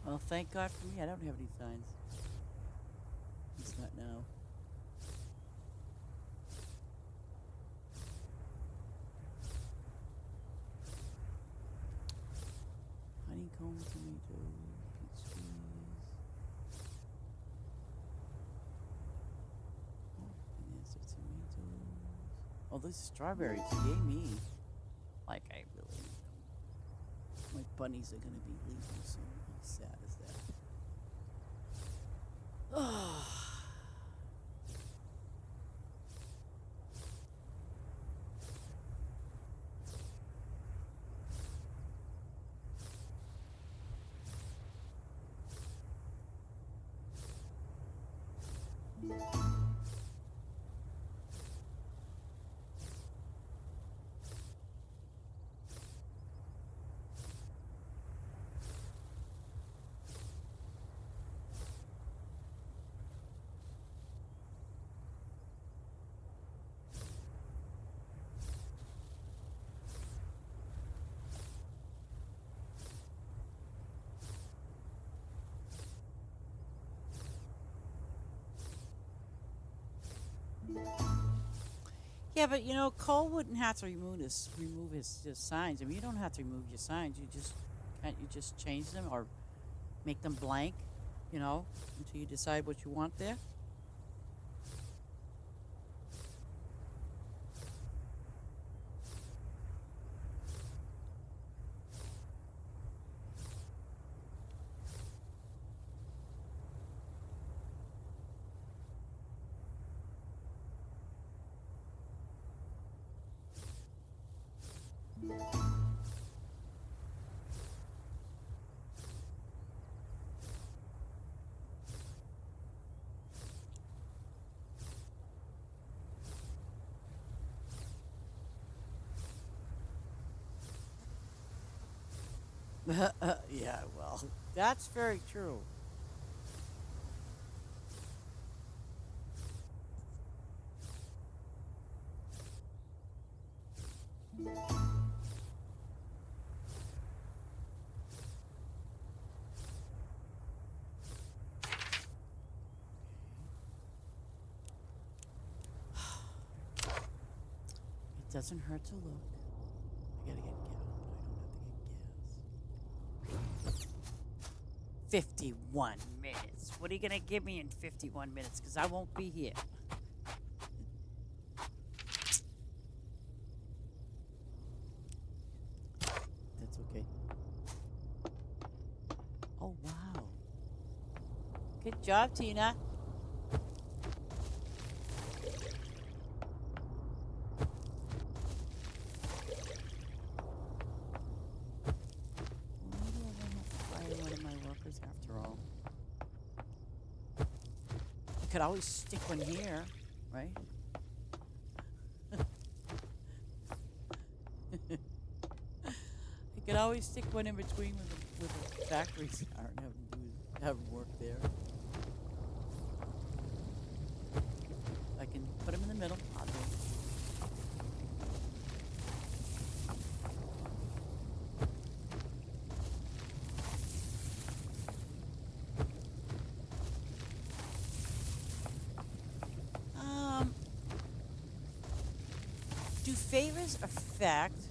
Well, thank God for me, I don't have any signs. At least not now. Honeycomb tomatoes, peach trees. Oh, and there's the tomatoes. Oh, these strawberries, yay me. Like, I really need them. My bunnies are going to be leaving soon. How sad is that? Oh. Yeah, but you know, Cole wouldn't have to remove his signs. I mean, you don't have to remove your signs. You just can't you just change them or make them blank, you know, until you decide what you want there. Yeah, well, that's very true. It doesn't hurt to look. I gotta get gas, but I don't have to get gas. 51 minutes. What are you gonna give me in 51 minutes? Because I won't be here. That's okay. Oh, wow. Good job, Tina. Well, maybe I won't have to fire one of my workers after all. I could always stick one here, right? I could always stick one in between with the factories are and have them work there. I can put them in the middle. I'll do it. Um, do favors affect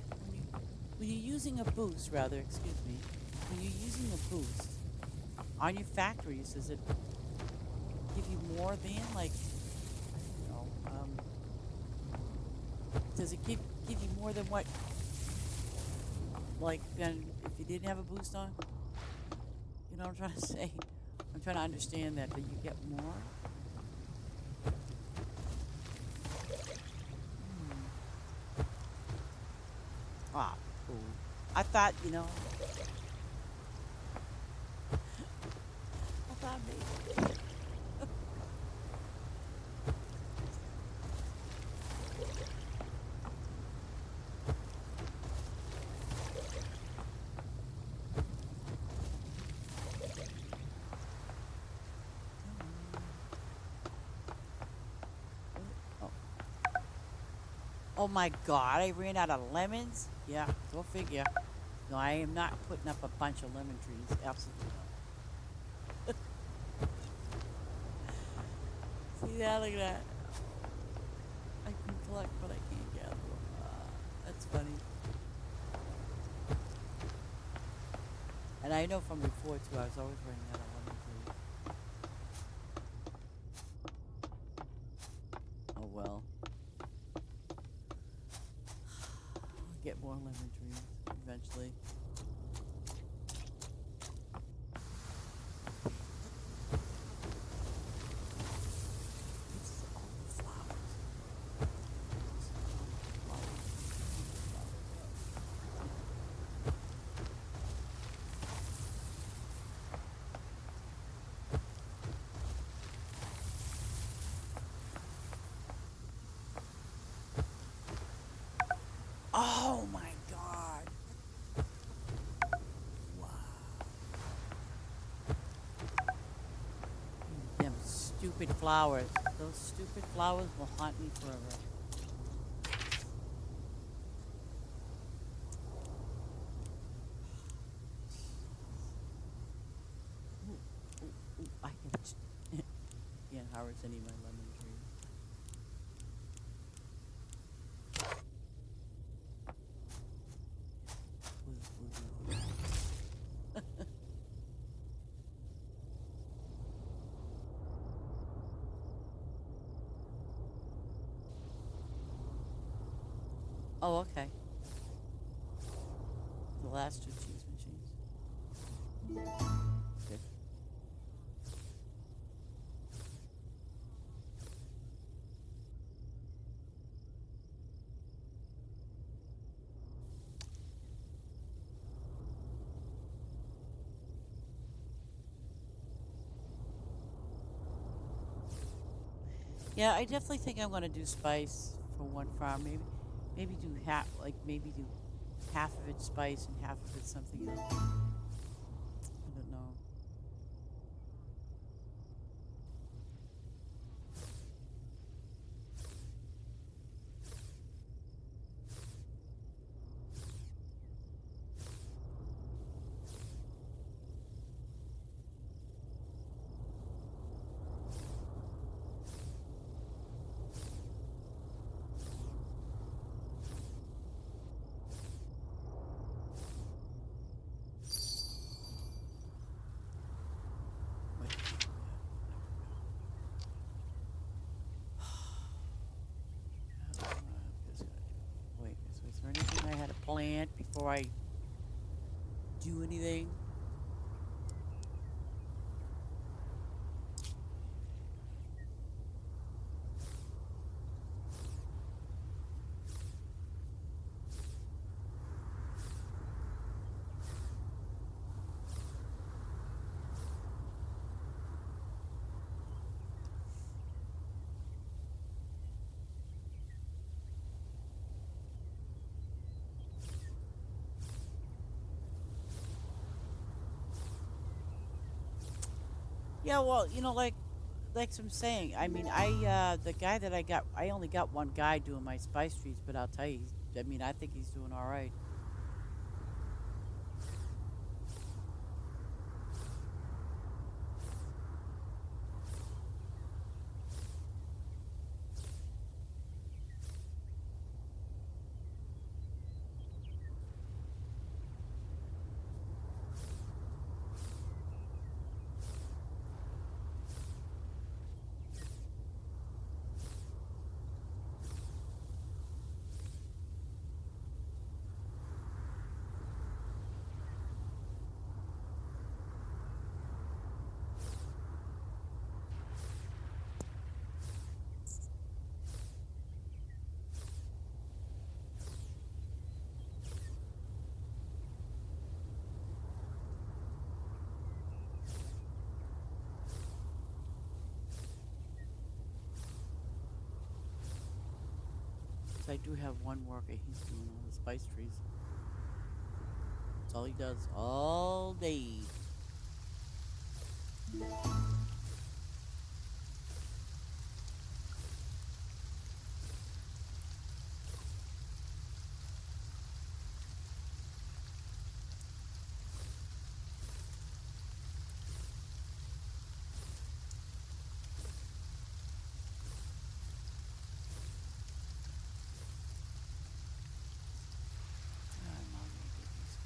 when you're using a boost? Rather, excuse me, when you're using a boost on your factories, does it give you more than like I don't know? Does it give you more than what like than if you didn't have a boost on? You know what I'm trying to say? I'm trying to understand that. Do you get more? Ah, cool. I thought, I thought maybe. Oh. Oh my God, I ran out of lemons? Yeah, go figure. No, I am not putting up a bunch of lemon trees. Absolutely not. See that? Look at that. I can collect, but I can't gather them. That's funny. And I know from before, too, I was always running out of lemon trees. Oh, well. I'll get more lemon trees eventually. This is all the flowers. This is all the flowers. Oh my God. Wow. Them stupid flowers. Those stupid flowers will haunt me forever. Ooh, ooh, ooh, I can't harvest any of my lemon trees. Oh, okay. The last two cheese machines. Good. Yeah, I definitely think I'm gonna do spice for one farm. Maybe do half, like maybe do half of it spice and half of it something else. I don't know. Wait, just gonna wait. Is there anything I had to plant before I do anything? Yeah, well, like I'm saying, I mean, the guy that I only got one guy doing my spice trees, but I'll tell you, I mean, I think he's doing all right. So I do have one worker. He's doing all the spice trees. That's all he does all day. I'm not gonna get these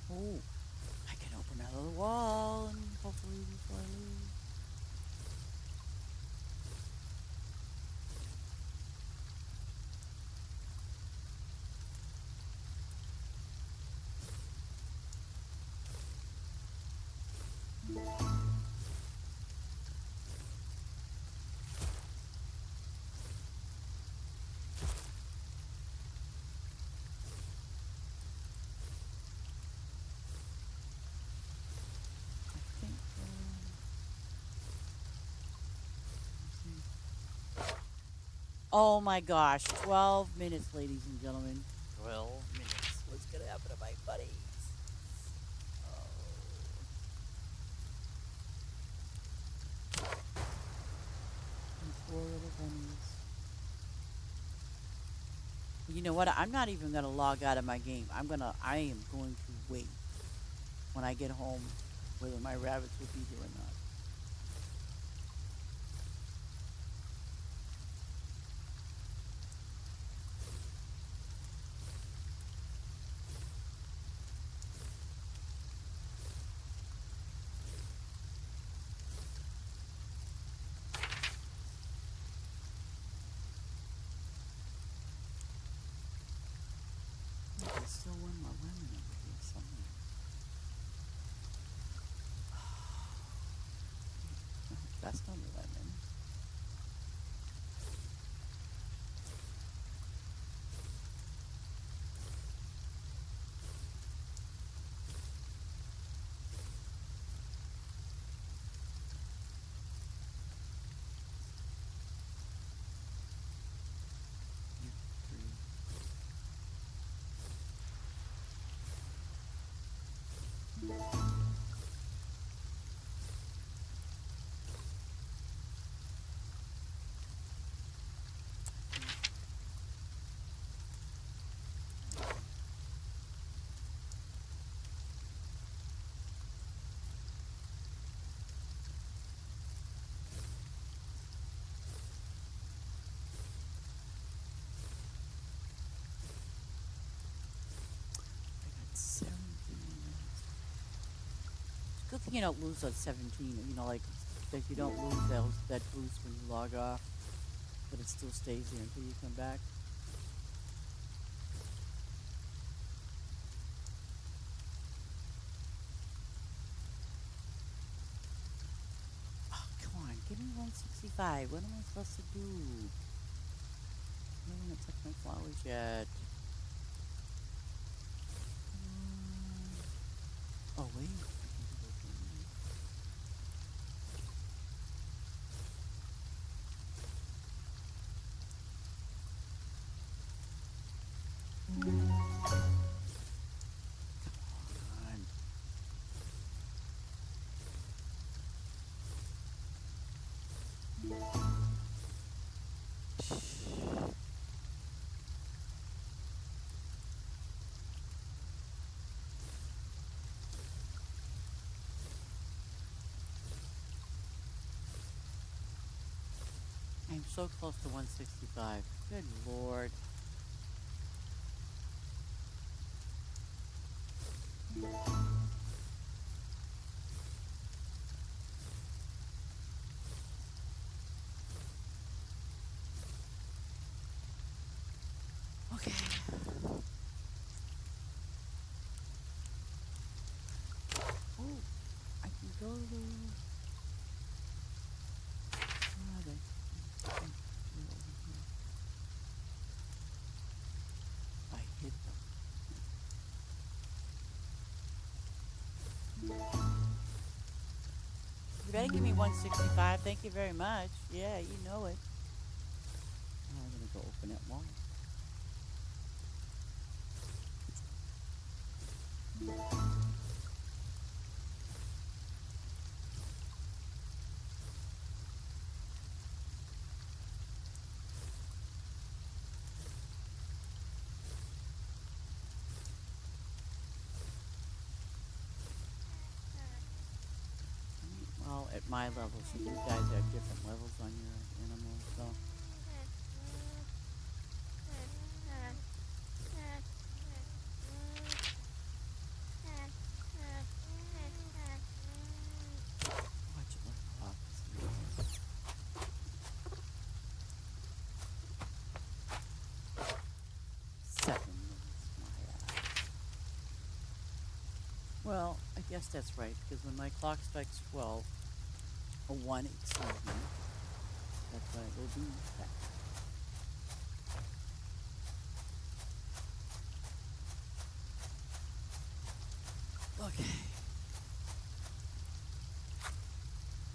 Oh, I can open another wall and hopefully before I leave. I think. Oh my gosh, 12 minutes, ladies and gentlemen. 12 minutes. What's gonna happen to my buddies? Oh, these poor little bunnies. You know what? I'm not even gonna log out of my game. I am going to wait when I get home whether my rabbits will be here or not. That's not a lemon. You three. I got 17 minutes. It's a good thing you don't lose on 17. You know, like that you don't lose that boost when you log off, but it still stays there until you come back. Oh, come on, give me 165. What am I supposed to do? I haven't touched my flowers yet. Oh, wait. I can do this one. Come on. I'm so close to 165. Good lord. Okay. Oh, I can go to. Where are they? They're over here. I hit them. You better give me 165. Thank you very much. Yeah, you know it. Now I'm gonna go open that wall. Well, at my level, so you guys have different levels on your animals, so. Watch it like off. 7 minutes, my Well, I guess that's right, because when my clock strikes 12, or 1, excuse me, that's when it will be back. Okay.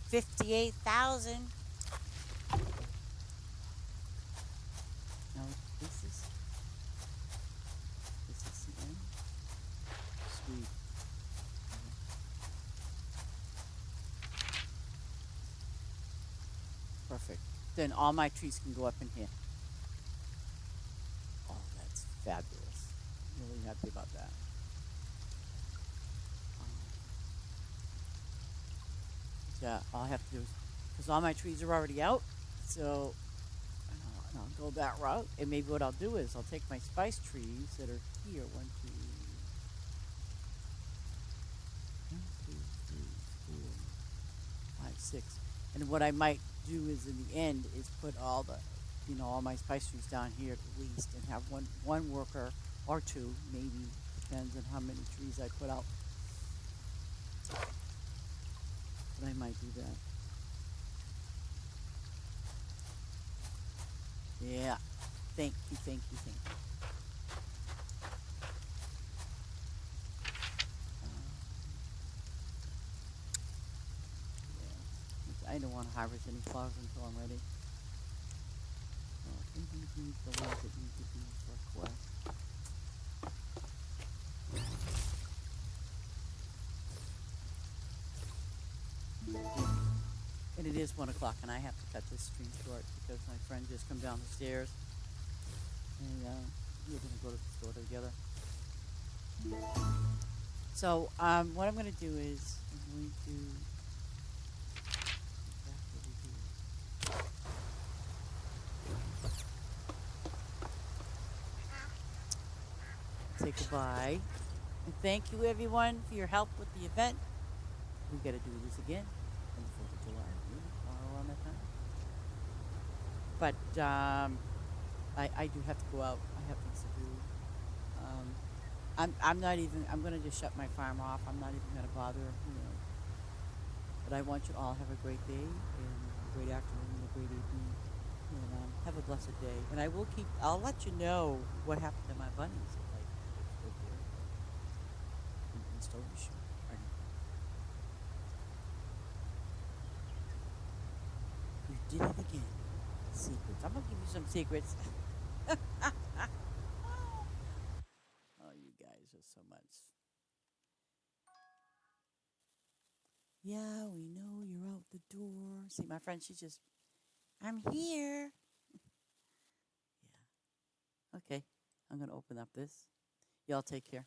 58,000. Now, this is the end. Sweet. Perfect. Then all my trees can go up in here. Oh, that's fabulous. Really happy about that. Um, yeah, all I have to do is, because all my trees are already out, so I'll go that route. And maybe what I'll do is I'll take my spice trees that are here. 1, 2, 1, 2, 3, 4, 5, 6. And what I might do is in the end is put all the, all my spice trees down here at least, and have one worker or two, maybe depends on how many trees I put out. But I might do that. Yeah. Thank you, thank you, thank you. Yeah. I don't want to harvest any flowers until I'm ready. So maybe these the ones that need to be for quest. And it is 1 o'clock, and I have to cut this stream short because my friend just come down the stairs, and we're gonna go to the store together. So what I'm gonna do is I'm going to back over here. Say goodbye, and thank you everyone for your help with the event. We got to do this again on the 4th of July, tomorrow around that time. But I do have to go out. I have things to do. Um, I'm not even. I'm gonna just shut my farm off. I'm not even gonna bother. But I want you all to have a great day and a great afternoon and a great evening. And have a blessed day. And I will keep. I'll let you know what happened to my bunnies if they're still here in Stovershire. We did it again. Secrets. I'm gonna give you some secrets. Oh, you guys are so much. Yeah, we know you're out the door. See, my friend, she just, I'm here. Yeah. Okay. I'm gonna open up this. Y'all take care.